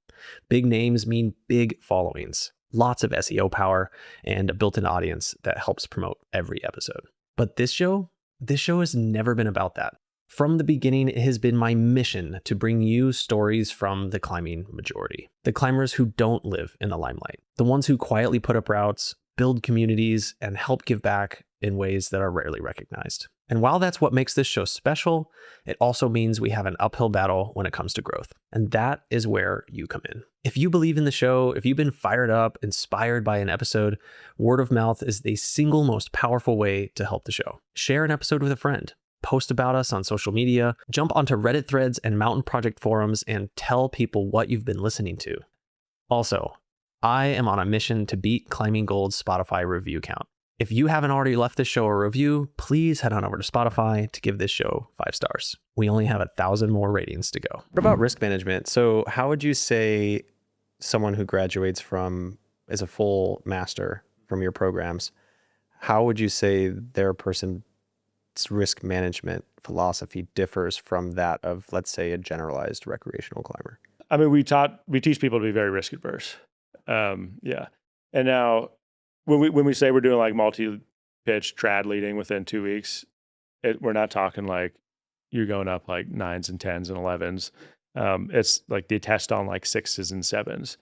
Big names mean big followings, lots of SEO power, and a built-in audience that helps promote every episode. But this show has never been about that. From the beginning, it has been my mission to bring you stories from the climbing majority. The climbers who don't live in the limelight. The ones who quietly put up routes, build communities, and help give back in ways that are rarely recognized. And while that's what makes this show special, it also means we have an uphill battle when it comes to growth. And that is where you come in. If you believe in the show, if you've been fired up, inspired by an episode, word of mouth is the single most powerful way to help the show. Share an episode with a friend. Post about us on social media, jump onto Reddit threads and Mountain Project forums, and tell people what you've been listening to. Also, I am on a mission to beat Climbing Gold's Spotify review count. If you haven't already left this show a review, please head on over to Spotify to give this show 5 stars. We only have 1,000 more ratings to go. What about risk management? So how would you say someone who graduates as a full master from your programs, how would you say their person's risk management philosophy differs from that of, let's say, a generalized recreational climber? I mean, we teach people to be very risk adverse. Yeah. And now when we say we're doing like multi-pitch trad leading within 2 weeks, we're not talking like you're going up like 9s and 10s and 11s. It's like they test on like 6s and 7s.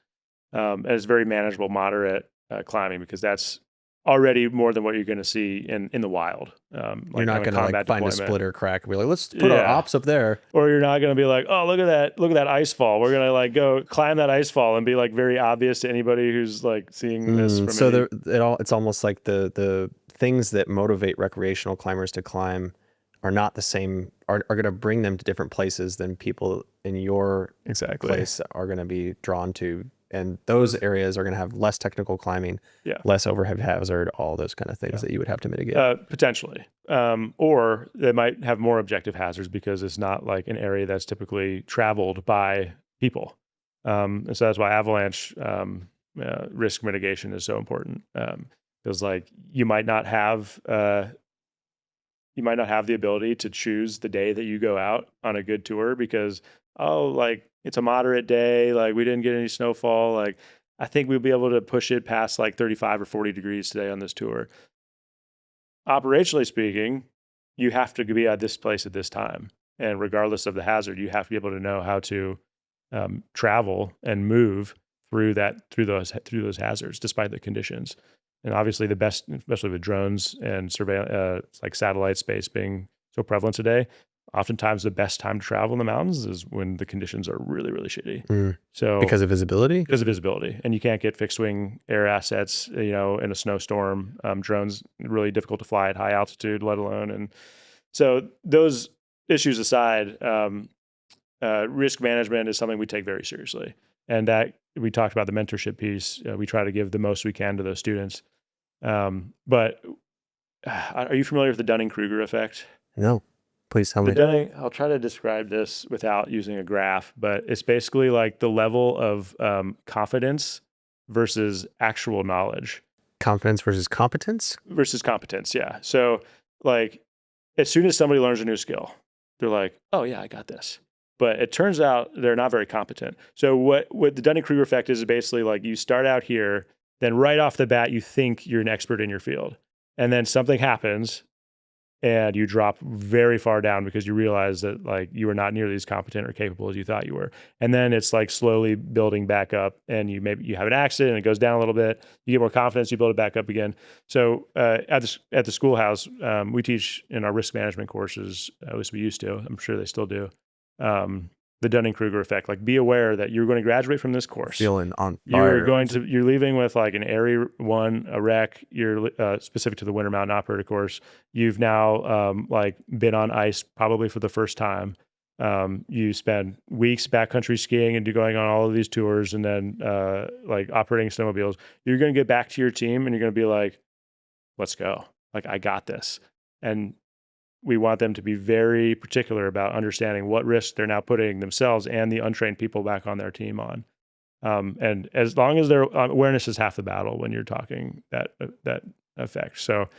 And it's very manageable, moderate climbing, because that's already more than what you're going to see in the wild. You're not going to like find a splitter crack and be like, let's put our ops up there. Or you're not going to be like, oh, look at that ice fall. We're going to like go climb that ice fall and be like very obvious to anybody who's like seeing this. From so it's almost like the things that motivate recreational climbers to climb are not the same, are going to bring them to different places than people in your place are going to be drawn to. And those areas are going to have less technical climbing, less overhead hazard, all those kind of things that you would have to mitigate. Potentially. Or they might have more objective hazards because it's not like an area that's typically traveled by people. And so that's why Avalanche risk mitigation is so important. Because like you might not have the ability to choose the day that you go out on a good tour because, like, it's a moderate day, like we didn't get any snowfall. Like I think we'll be able to push it past like 35 or 40 degrees today on this tour. Operationally speaking, you have to be at this place at this time. And regardless of the hazard, you have to be able to know how to travel and move through those hazards despite the conditions. And obviously the best, especially with drones and surveillance, like satellite space being so prevalent today, oftentimes the best time to travel in the mountains is when the conditions are really, really shitty. So because of visibility? Because of visibility. And you can't get fixed wing air assets, in a snowstorm. Drones really difficult to fly at high altitude, let alone. And so those issues aside, risk management is something we take very seriously. And that we talked about the mentorship piece. We try to give the most we can to those students. But are you familiar with the Dunning-Kruger effect? No. Please tell me. I'll try to describe this without using a graph, but it's basically like the level of confidence versus actual knowledge. Confidence versus competence? Versus competence, yeah. So like as soon as somebody learns a new skill, they're like, oh yeah, I got this. But it turns out they're not very competent. So what the Dunning-Kruger effect is basically like you start out here, then right off the bat, you think you're an expert in your field. And then something happens and you drop very far down because you realize that like you are not nearly as competent or capable as you thought you were. And then it's like slowly building back up, and you have an accident and it goes down a little bit. You get more confidence, you build it back up again. So at the schoolhouse, we teach in our risk management courses, at least we used to, I'm sure they still do, the Dunning-Kruger effect. Like be aware that you're going to graduate from this course. Feeling on fire. You're leaving with like an Area 1, a rec. You're specific to the Winter Mountain Operator course. You've now like been on ice probably for the first time. You spend weeks backcountry skiing and going on all of these tours, and then like operating snowmobiles. You're going to get back to your team and you're going to be like, let's go. Like I got this. And we want them to be very particular about understanding what risk they're now putting themselves and the untrained people back on their team on. And as long as their awareness is half the battle when you're talking that effect. So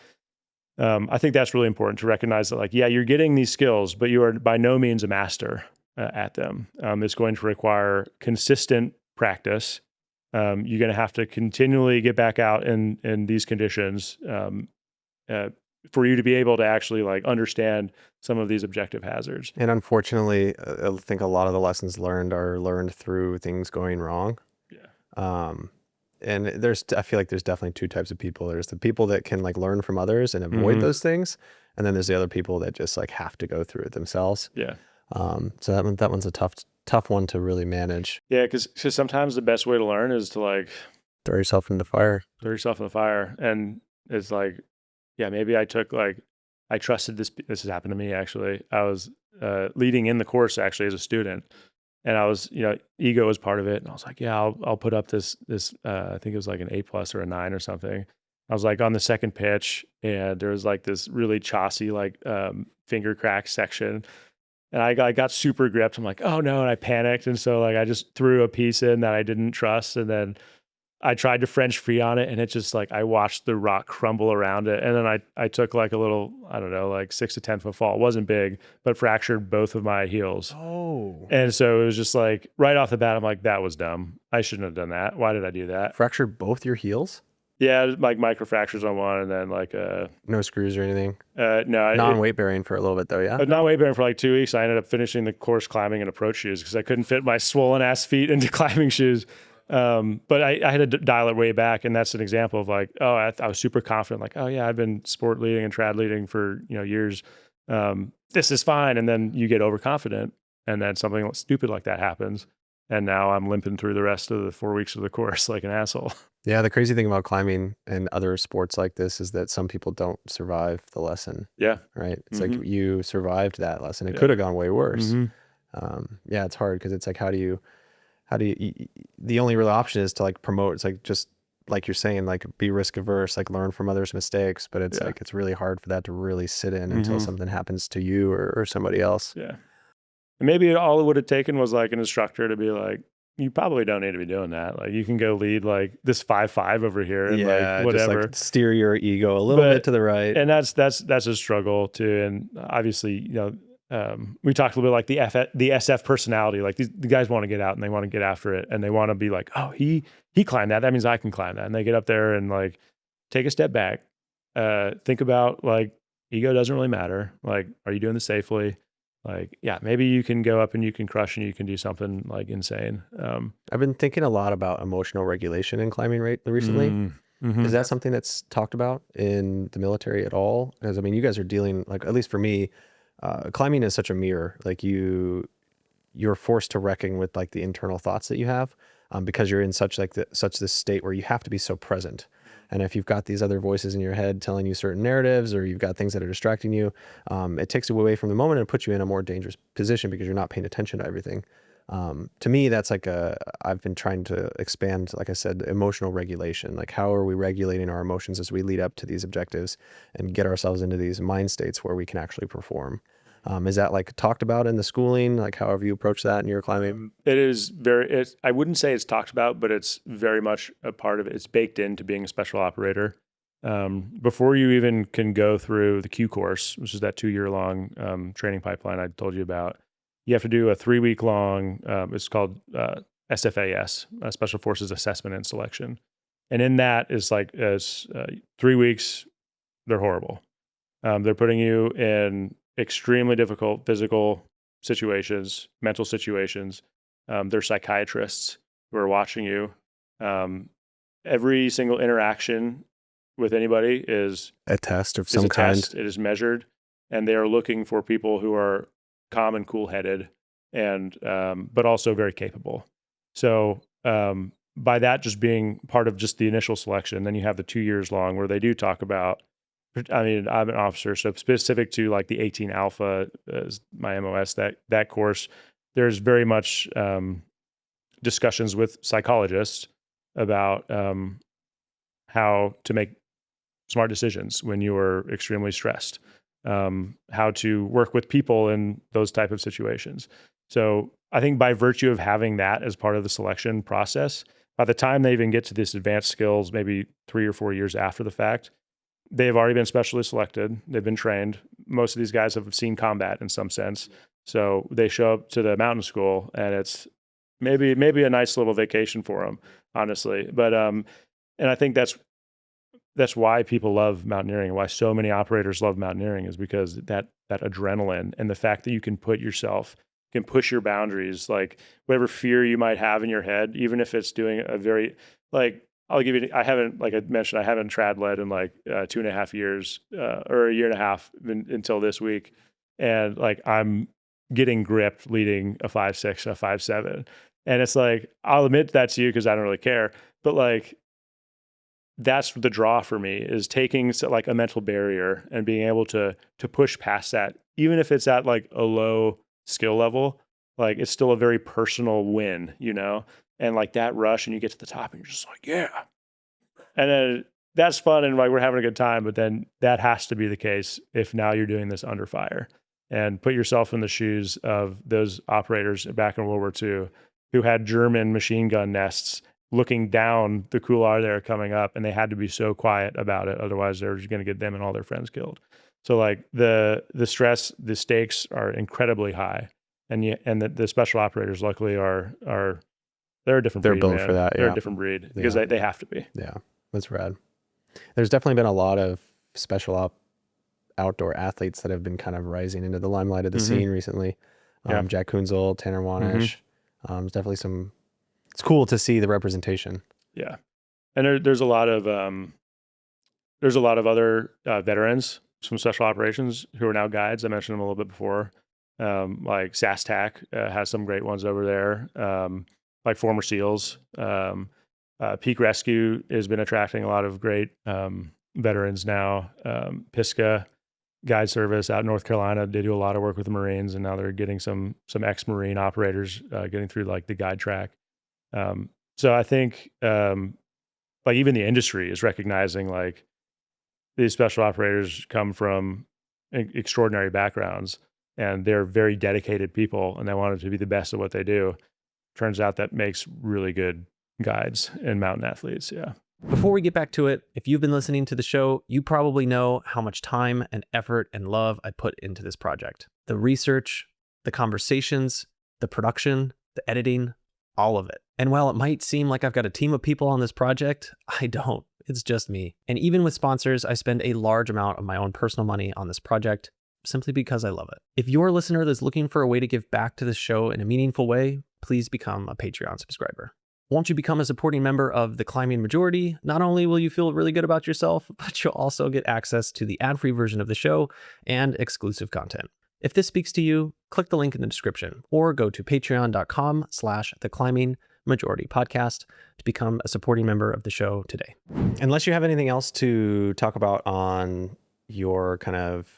I think that's really important to recognize that, like, yeah, you're getting these skills, but you are by no means a master at them. It's going to require consistent practice. You're going to have to continually get back out in these conditions for you to be able to actually like understand some of these objective hazards. And unfortunately, I think a lot of the lessons learned are learned through things going wrong. Yeah. And I feel like there's definitely two types of people. There's the people that can like learn from others and avoid those things. And then there's the other people that just like have to go through it themselves. Yeah. So that one's a tough one to really manage. Yeah. Cause sometimes the best way to learn is to like throw yourself in the fire. And it's like, yeah, maybe I trusted this. This has happened to me, actually. I was leading in the course actually as a student. And I was, ego was part of it. And I was like, yeah, I'll put up this, I think it was like an A+ or a 9 or something. I was like on the second pitch, and there was like this really chossy, like finger crack section. And I got super gripped. I'm like, oh no. And I panicked. And so like, I just threw a piece in that I didn't trust. And then I tried to French free on it, and it just like, I watched the rock crumble around it. And then I took like a little, I don't know, like 6 to 10 foot fall. It wasn't big, but fractured both of my heels. Oh. And so it was just like right off the bat, I'm like, that was dumb. I shouldn't have done that. Why did I do that? Fractured both your heels? Yeah, like microfractures on one, and then like no screws or anything. No, non-weight bearing for a little bit though. Yeah, non-weight bearing for like 2 weeks. I ended up finishing the course climbing in approach shoes because I couldn't fit my swollen ass feet into climbing shoes. But I had to dial it way back, and that's an example of like, oh, I was super confident, like, oh yeah, I've been sport leading and trad leading for years. This is fine, and then you get overconfident, and then something stupid like that happens, and now I'm limping through the rest of the 4 weeks of the course like an asshole. Yeah, the crazy thing about climbing and other sports like this is that some people don't survive the lesson. Yeah, right. It's like you survived that lesson. It could have gone way worse. Yeah, it's hard because it's like how do you the only real option is to like promote. It's like just like you're saying, like be risk averse, like learn from others' mistakes, but it's like it's really hard for that to really sit in until something happens to you or somebody else. Yeah. And maybe all it would have taken was like an instructor to be like, you probably don't need to be doing that. Like you can go lead like this 5-5 over here and like whatever. Just like steer your ego a little bit to the right. And that's a struggle too. And obviously, we talked a little bit like the SF personality. Like the guys want to get out and they want to get after it, and they want to be like, oh, he climbed that. That means I can climb that. And they get up there and like take a step back, think about like ego doesn't really matter. Like, are you doing this safely? Like, yeah, maybe you can go up and you can crush and you can do something like insane. I've been thinking a lot about emotional regulation in climbing recently. Is that something that's talked about in the military at all? Because I mean, you guys are dealing, like, at least for me, climbing is such a mirror. Like you're forced to reckon with like the internal thoughts that you have, because you're in such this state where you have to be so present. And if you've got these other voices in your head telling you certain narratives, or you've got things that are distracting you, it takes you away from the moment and puts you in a more dangerous position because you're not paying attention to everything. To me, that's like I've been trying to expand, like I said, emotional regulation. Like how are we regulating our emotions as we lead up to these objectives and get ourselves into these mind states where we can actually perform? Is that like talked about in the schooling, like however you approach that in your climbing? It is I wouldn't say it's talked about, but it's very much a part of it. It's baked into being a special operator. Before you even can go through the Q course, which is that 2-year-long training pipeline I told you about, you have to do a 3-week-long, it's called SFAS, Special Forces Assessment and Selection. And in that is like 3 weeks, they're horrible. They're putting you in extremely difficult physical situations, mental situations. They're psychiatrists who are watching you. Every single interaction with anybody is a test of some kind. It is measured, and they are looking for people who are calm and cool-headed, and but also very capable. So by that just being part of just the initial selection, then you have the 2 years long where they do talk about, I mean, I'm an officer, so specific to like the 18 Alpha, my MOS, that course, there's very much discussions with psychologists about how to make smart decisions when you are extremely stressed, how to work with people in those type of situations. So I think by virtue of having that as part of the selection process, by the time they even get to this advanced skills, maybe 3 or 4 years after the fact, they've already been specially selected. They've been trained. Most of these guys have seen combat in some sense. So they show up to the mountain school, and it's maybe a nice little vacation for them, honestly. But and I think that's why people love mountaineering, why so many operators love mountaineering, is because that adrenaline and the fact that you can push your boundaries, like whatever fear you might have in your head, even if it's doing a very, like, I'll give you, I haven't, like I mentioned, I haven't trad led in like 2.5 years or a year and a half until this week. And like, I'm getting gripped leading a 5.6, a 5.7. And it's like, I'll admit that to you because I don't really care. But like, that's the draw for me, is taking like a mental barrier and being able to push past that, even if it's at like a low skill level. Like, it's still a very personal win, you know? And like that rush, and you get to the top and you're just like, yeah. And then that's fun, and like we're having a good time, but then that has to be the case if now you're doing this under fire. And put yourself in the shoes of those operators back in World War II who had German machine gun nests looking down the couloir there coming up, and they had to be so quiet about it. Otherwise, they were just going to get them and all their friends killed. So like the stress, the stakes are incredibly high. And the special operators luckily are they're a different breed. They're built for that. They're a different breed because they have to be. Yeah, that's rad. There's definitely been a lot of special op outdoor athletes that have been kind of rising into the limelight of the scene recently. Jack Kunzel, Tanner Wanish. There's definitely it's cool to see the representation. Yeah. And there's a lot of other veterans from special operations who are now guides. I mentioned them a little bit before. Like SASTAC has some great ones over there. Like former SEALs. Peak Rescue has been attracting a lot of great veterans now. Pisgah Guide Service out in North Carolina, they do a lot of work with the Marines, and now they're getting some ex-Marine operators getting through like the guide track. So I think like even the industry is recognizing like these special operators come from extraordinary backgrounds, and they're very dedicated people, and they want to be the best at what they do. Turns out that makes really good guides and mountain athletes. Yeah. Before we get back to it, if you've been listening to the show, you probably know how much time and effort and love I put into this project. The research, the conversations, the production, the editing, all of it. And while it might seem like I've got a team of people on this project, I don't. It's just me. And even with sponsors, I spend a large amount of my own personal money on this project simply because I love it. If you're a listener that's looking for a way to give back to this show in a meaningful way, please become a Patreon subscriber. Once you become a supporting member of the Climbing Majority, not only will you feel really good about yourself, but you'll also get access to the ad-free version of the show and exclusive content. If this speaks to you, click the link in the description or go to patreon.com/theclimbingmajoritypodcast to become a supporting member of the show today. Unless you have anything else to talk about on your kind of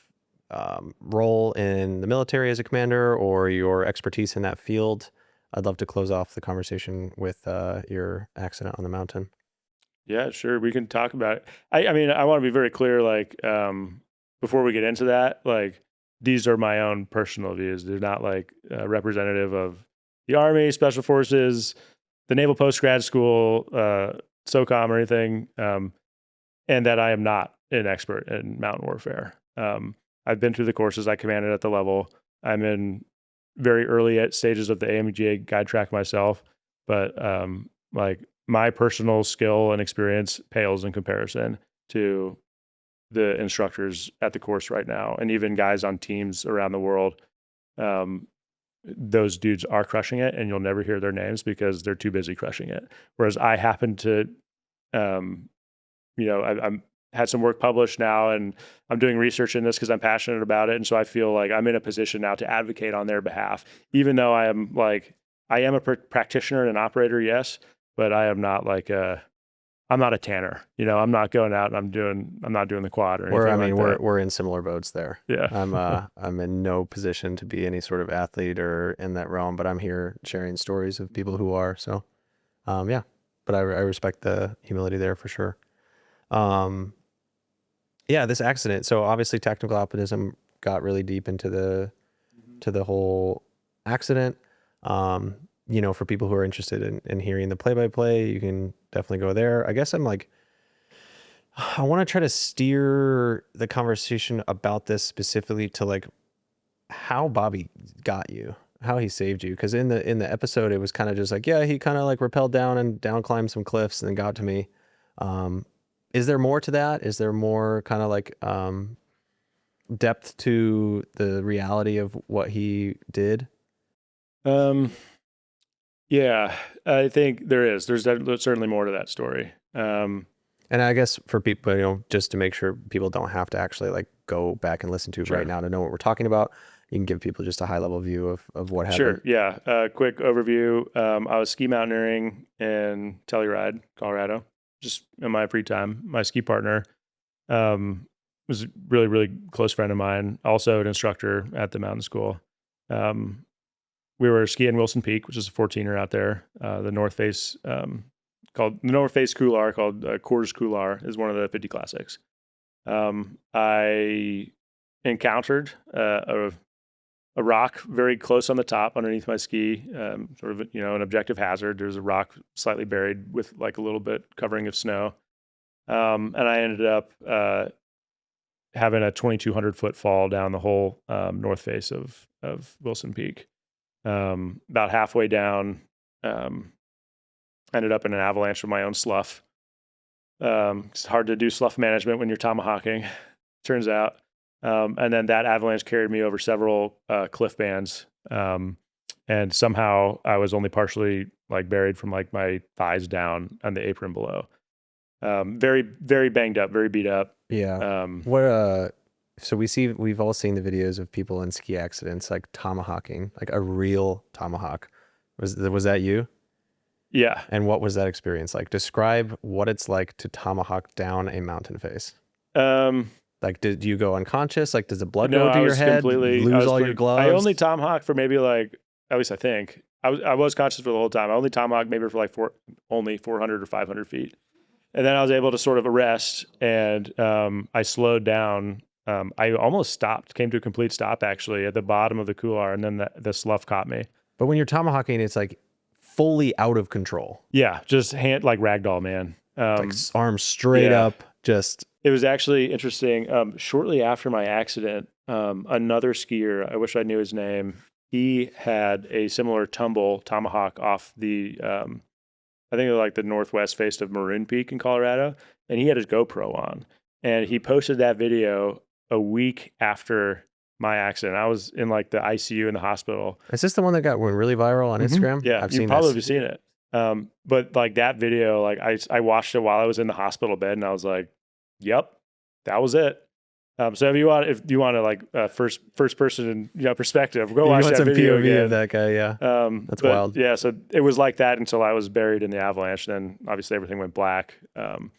role in the military as a commander or your expertise in that field, I'd love to close off the conversation with your accident on the mountain. Yeah, sure. We can talk about it. I mean, I want to be very clear, like, before we get into that, like, these are my own personal views. They're not like representative of the Army, Special Forces, the Naval Postgrad School, SOCOM or anything. And that I am not an expert in mountain warfare. I've been through the courses. I commanded at the level. I'm in very early at stages of the IFMGA guide track myself, but like my personal skill and experience pales in comparison to the instructors at the course right now, and even guys on teams around the world. Those dudes are crushing it, and you'll never hear their names because they're too busy crushing it. Whereas I happen to, I'm had some work published now, and I'm doing research in this because I'm passionate about it. And so I feel like I'm in a position now to advocate on their behalf, even though I am a practitioner and an operator, yes, but I am not like I'm not a tanner. I'm not going out and I'm not doing the quad or anything. We're in similar boats there. Yeah. I'm in no position to be any sort of athlete or in that realm, but I'm here sharing stories of people who are. So, yeah, but I respect the humility there for sure. Yeah, this accident. So obviously technical alpinism got really deep into the whole accident. You know, for people who are interested in hearing the play-by-play, you can definitely go there. I guess I want to try to steer the conversation about this specifically to like how Bobby got you, how he saved you. Because in the episode, it was kind of just like, yeah, he kind of like rappelled down and down climbed some cliffs and then got to me. Is there more to that? Is there more kind of like depth to the reality of what he did? Yeah, I think there is. There's certainly more to that story. And I guess for people, you know, just to make sure people don't have to actually like go back and listen to it right now to know what we're talking about, you can give people just a high level view of what happened. Sure. Yeah. Quick overview. I was ski mountaineering in Telluride, Colorado, just in my free time. My ski partner was a really, really close friend of mine, also an instructor at the mountain school. We were skiing Wilson Peak, which is a 14er out there. The North Face, called the North Face Couloir, called Coors Couloir, is one of the 50 classics. I encountered a rock very close on the top underneath my ski, sort of, you know, an objective hazard. There's a rock slightly buried with like a little bit covering of snow. And I ended up having a 2,200 foot fall down the whole north face of Wilson Peak. About halfway down, ended up in an avalanche of my own slough. It's hard to do slough management when you're tomahawking, turns out. And then that avalanche carried me over several cliff bands. And somehow I was only partially like buried from like my thighs down on the apron below. Very, very banged up, very beat up. Yeah. So we've all seen the videos of people in ski accidents, like tomahawking, like a real tomahawk. Was that you? Yeah. And what was that experience like? Describe what it's like to tomahawk down a mountain face. Like, did you go unconscious? Like, does the blood go to your head? Lose all your gloves? I only tomahawked for maybe like, at least I think, I was conscious for the whole time. I only tomahawked maybe for like only 400 or 500 feet. And then I was able to sort of arrest, and I slowed down. I almost stopped, came to a complete stop actually at the bottom of the couloir, and then the slough caught me. But when you're tomahawking, it's like fully out of control. Yeah, just hand like ragdoll, man. Like arms straight up, just. It was actually interesting. Shortly after my accident, another skier, I wish I knew his name, he had a similar tomahawk off the, I think it was like the northwest face of Maroon Peak in Colorado, and he had his GoPro on. And he posted that video a week after my accident. I was in like the ICU in the hospital. Is this the one that went really viral on Instagram? Yeah, you've probably seen it. But like that video, like I watched it while I was in the hospital bed, and I was like, yep, that was it. So if you want to like first person perspective, go watch that video POV again. of that guy. Yeah, that's wild. Yeah, so it was like that until I was buried in the avalanche. Then obviously everything went black, and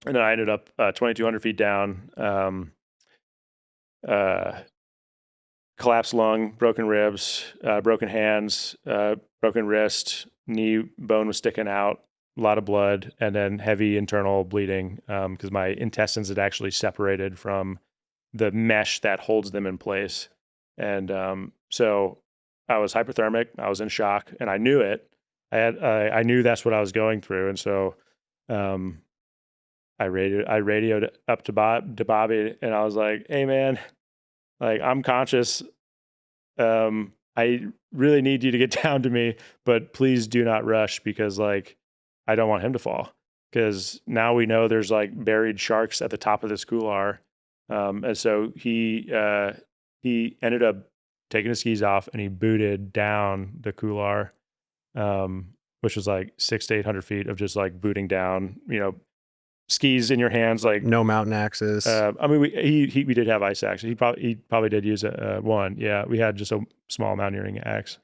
then I ended up 2,200 feet down. Collapsed lung, broken ribs, broken hands, broken wrist, knee bone was sticking out. A lot of blood, and then heavy internal bleeding because my intestines had actually separated from the mesh that holds them in place. And so I was hypothermic, I was in shock, and I knew it. I knew that's what I was going through. And so I radioed up to Bobby, and I was like, hey man, like I'm conscious. I really need you to get down to me, but please do not rush, because like I don't want him to fall, because now we know there's like buried sharks at the top of this couloir. And so he ended up taking his skis off, and he booted down the couloir, which was like 600 to 800 feet of just like booting down, skis in your hands, like no mountain axes. I mean, we did have ice axes. He probably did use one. Yeah, we had just a small mountaineering axe.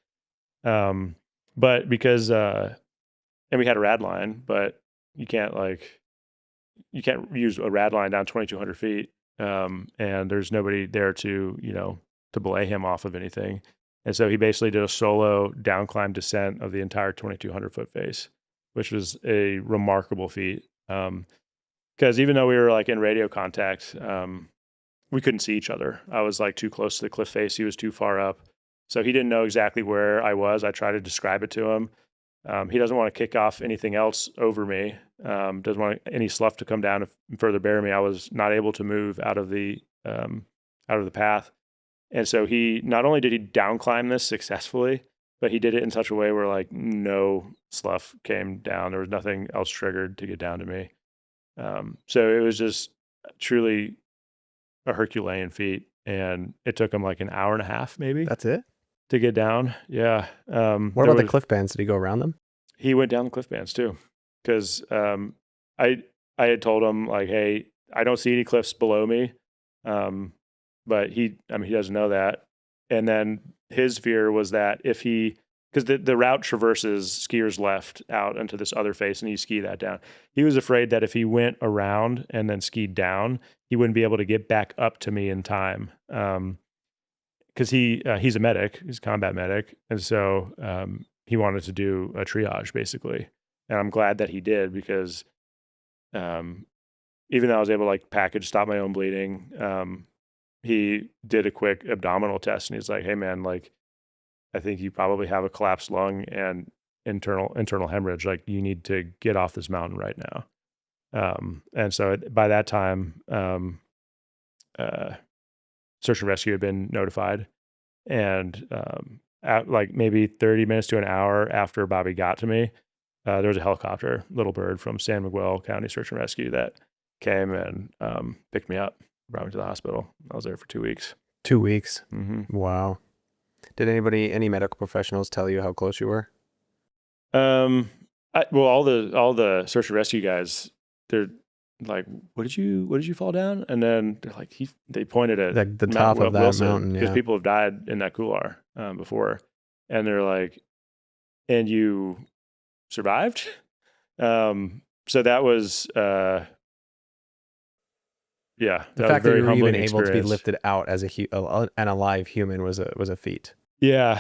But because and we had a rad line, but you can't use a rad line down 2,200 feet. And there's nobody there to belay him off of anything. And so he basically did a solo down climb descent of the entire 2,200 foot face, which was a remarkable feat. Because even though we were like in radio contact, we couldn't see each other. I was like too close to the cliff face. He was too far up. So he didn't know exactly where I was. I tried to describe it to him. He doesn't want to kick off anything else over me. Doesn't want any slough to come down and further bury me. I was not able to move out of the path. And so he, not only did he down climb this successfully, but he did it in such a way where like no slough came down. There was nothing else triggered to get down to me. So it was just truly a Herculean feat. And it took him like an hour and a half, maybe. That's it? To get down. Yeah. What about the cliff bands? Did he go around them? He went down the cliff bands too. Because I had told him like, hey, I don't see any cliffs below me. But he doesn't know that. And then his fear was that if because the route traverses skiers left out into this other face and you ski that down. He was afraid that if he went around and then skied down, he wouldn't be able to get back up to me in time. Because he's a medic, he's a combat medic. And so he wanted to do a triage basically. And I'm glad that he did because even though I was able to like package, stop my own bleeding, he did a quick abdominal test and he's like, hey man, like, I think you probably have a collapsed lung and internal hemorrhage. Like you need to get off this mountain right now. And so by that time, search and rescue had been notified. And at like maybe 30 minutes to an hour after Bobby got to me, there was a helicopter, Little Bird from San Miguel County Search and Rescue that came and picked me up, brought me to the hospital. I was there for 2 weeks. 2 weeks? Mm-hmm. Wow. Did any medical professionals tell you how close you were? Well, all the search and rescue guys, they're like, what did you fall down? And then they're like, they pointed at the top of that mountain, because yeah. people have died in that couloir before, and they're like, and you survived. So that was yeah. The fact that you were even able to be lifted out as an alive human was a feat. Yeah.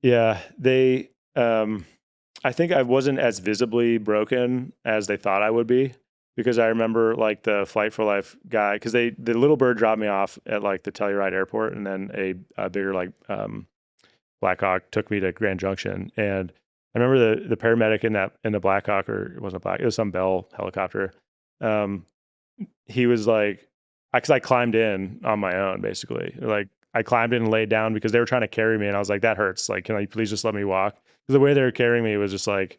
They, I think I wasn't as visibly broken as they thought I would be, because I remember like the Flight for Life guy, because the Little Bird dropped me off at like the Telluride airport, and then a bigger like Blackhawk took me to Grand Junction, and I remember the paramedic in the Blackhawk, or it wasn't Black, it was some Bell helicopter. He was like, because I climbed in on my own, basically. Like I climbed in and laid down because they were trying to carry me, and I was like, that hurts. Like, can I please just let me walk? Because the way they were carrying me was just like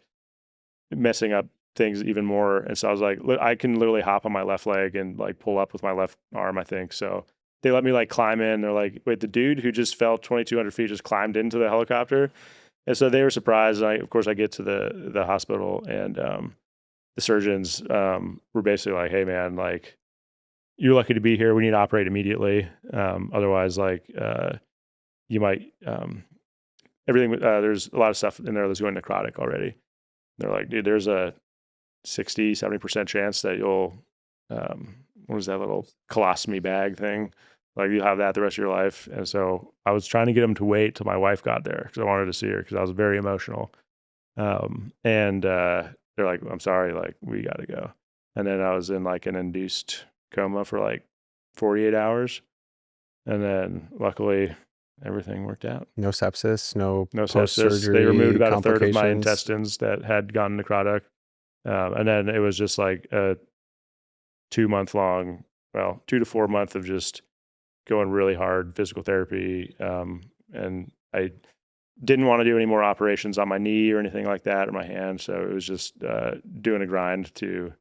messing up things even more. And so I was like, I can literally hop on my left leg and like pull up with my left arm, I think. So they let me like climb in. They're like, wait, the dude who just fell 2,200 feet just climbed into the helicopter. And so they were surprised. And of course, I get to the hospital, and the surgeons were basically like, hey man, like, you're lucky to be here. We need to operate immediately. Otherwise, like, you might, everything, there's a lot of stuff in there that's going necrotic already. They're like, dude, there's a 60, 70% chance that you'll, what was that little colostomy bag thing? Like, you'll have that the rest of your life. And so I was trying to get them to wait till my wife got there because I wanted to see her, because I was very emotional. And they're like, I'm sorry, like, we got to go. And then I was in like an induced coma for like 48 hours. And then luckily everything worked out. No sepsis, no sepsis. They removed about a third of my intestines that had gone necrotic. And then it was just like a 2 to 4 month of just going really hard physical therapy. And I didn't want to do any more operations on my knee or anything like that, or my hand. So it was just doing a grind to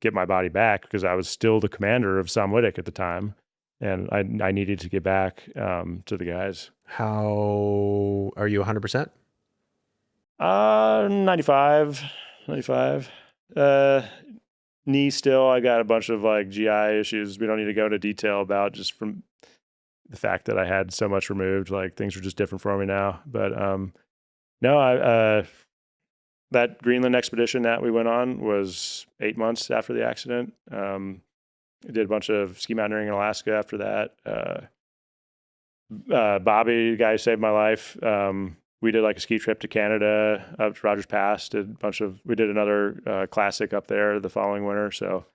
get my body back, because I was still the commander of SOMWTC at the time, and I needed to get back to the guys. How are you? 100%? 95. Knee still. I got a bunch of like GI issues we don't need to go into detail about, just from the fact that I had so much removed. Like, things are just different for me now. But no, that Greenland expedition that we went on was 8 months after the accident. I did a bunch of ski mountaineering in Alaska after that. Bobby, the guy who saved my life, we did like a ski trip to Canada up to Rogers Pass. We did another classic up there the following winter. So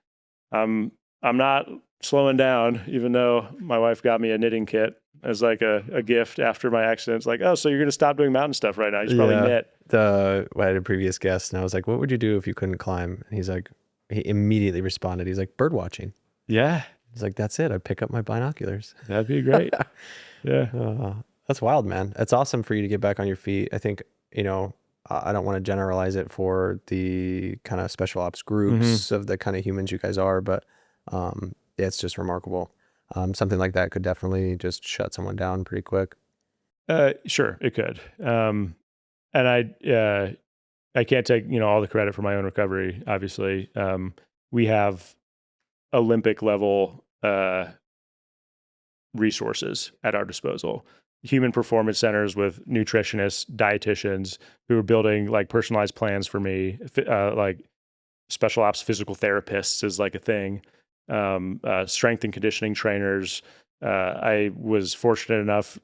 I'm I'm not slowing down, even though my wife got me a knitting kit as like a gift after my accident. It's like, oh, so you're going to stop doing mountain stuff right now. You should probably knit. I had a previous guest and I was like, what would you do if you couldn't climb? And he immediately responded. He's like, bird watching. Yeah. He's like, that's it. I'd pick up my binoculars. That'd be great. Yeah. That's wild, man. It's awesome for you to get back on your feet. I think, I don't want to generalize it for the kind of special ops groups of the kind of humans you guys are, but it's just remarkable. Something like that could definitely just shut someone down pretty quick. Sure, it could. And I can't take all the credit for my own recovery. Obviously, we have Olympic level resources at our disposal. Human performance centers with nutritionists, dietitians who are building like personalized plans for me. Like special ops physical therapists is like a thing. Strength and conditioning trainers. I was fortunate enough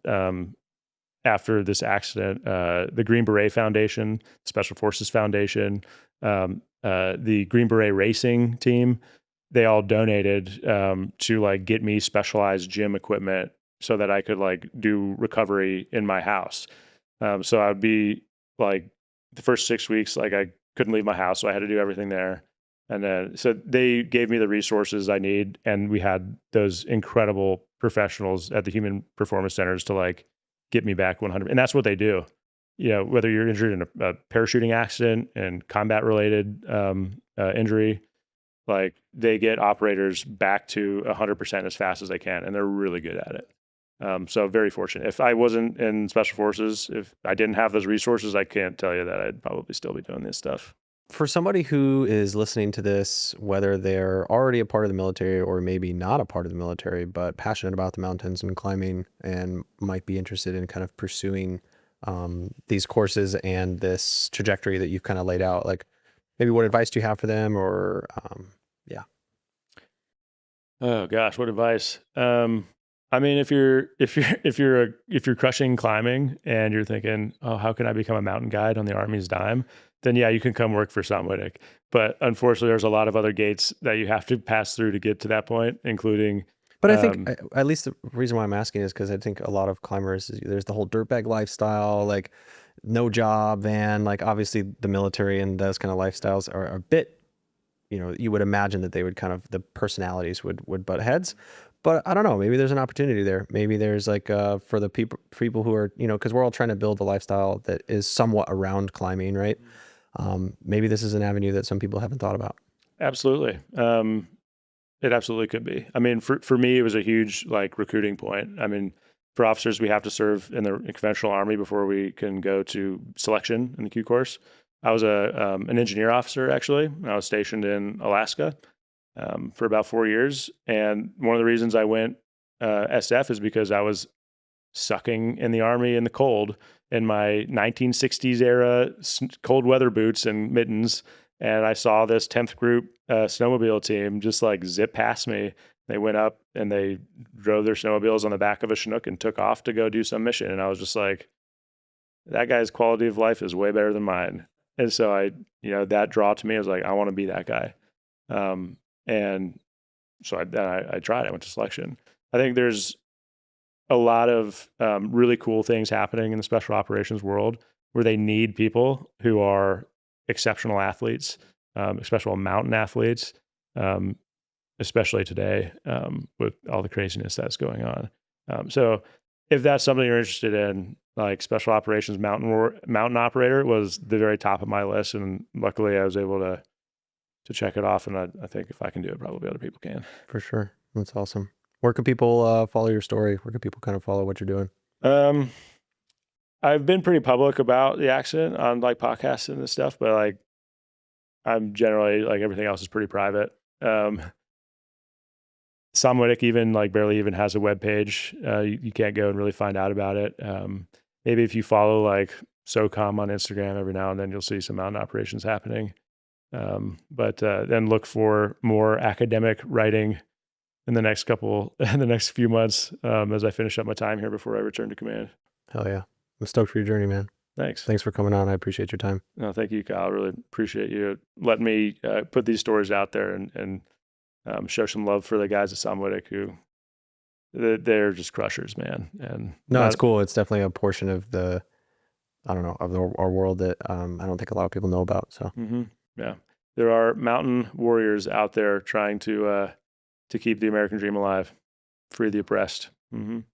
after this accident, the Green Beret Foundation, Special Forces Foundation, the Green Beret Racing team, they all donated to like get me specialized gym equipment so that I could like do recovery in my house. So I'd be like the first 6 weeks, like I couldn't leave my house, so I had to do everything there. And then, so they gave me the resources I need, and we had those incredible professionals at the Human Performance Centers to like get me back 100. And that's what they do. Whether you're injured in a parachuting accident and combat related injury, like they get operators back to 100% as fast as they can, and they're really good at it. So very fortunate. If I wasn't in special forces, if I didn't have those resources, I can't tell you that I'd probably still be doing this stuff. For somebody who is listening to this, whether they're already a part of the military or maybe not a part of the military, but passionate about the mountains and climbing and might be interested in kind of pursuing these courses and this trajectory that you've kind of laid out, like maybe what advice do you have for them or Oh gosh, what advice? I mean, if you're crushing climbing and you're thinking, oh, how can I become a mountain guide on the Army's dime? Then yeah, you can come work for SOMWTC. But unfortunately, there's a lot of other gates that you have to pass through to get to that point, including. But I think at least the reason why I'm asking is because I think a lot of climbers, there's the whole dirtbag lifestyle, like no job, van, like obviously the military and those kind of lifestyles are a bit, you would imagine that they would kind of, the personalities would butt heads. But I don't know, maybe there's an opportunity there. Maybe there's like for the people who are, because we're all trying to build a lifestyle that is somewhat around climbing, right? Maybe this is an avenue that some people haven't thought about. Absolutely. It absolutely could be. I mean, for me, it was a huge like recruiting point. I mean, for officers, we have to serve in the conventional Army before we can go to selection in the Q course. I was an engineer officer, actually. I was stationed in Alaska for about 4 years. And one of the reasons I went SF is because I was sucking in the Army in the cold in my 1960s era cold weather boots and mittens. And I saw this 10th group snowmobile team just like zip past me. They went up and they drove their snowmobiles on the back of a Chinook and took off to go do some mission. And I was just like, that guy's quality of life is way better than mine. And so I, that draw to me, I was like, I want to be that guy. And so I tried. I went to selection. I think there's a lot of really cool things happening in the special operations world where they need people who are exceptional athletes, especially mountain athletes, especially today with all the craziness that's going on. So if that's something you're interested in, like special operations mountain operator was the very top of my list. And luckily I was able to check it off. And I think if I can do it, probably other people can. For sure. That's awesome. Where can people follow your story? Where can people kind of follow what you're doing? I've been pretty public about the accident on like podcasts and stuff, but like I'm generally like everything else is pretty private. SOMWTC even like barely even has a web page. You can't go and really find out about it. Maybe if you follow like SOCOM on Instagram every now and then, you'll see some mountain operations happening. But then look for more academic writing in the next few months as I finish up my time here before I return to command. Hell yeah. I'm stoked for your journey, man. Thanks. Thanks for coming on. I appreciate your time. No, thank you, Kyle. I really appreciate you letting me put these stories out there and show some love for the guys at SOMWTC who they're just crushers, man. And no, it's cool. It's definitely a portion of the, I don't know, of our world that I don't think a lot of people know about. So yeah, there are mountain warriors out there trying to keep the American dream alive, free the oppressed.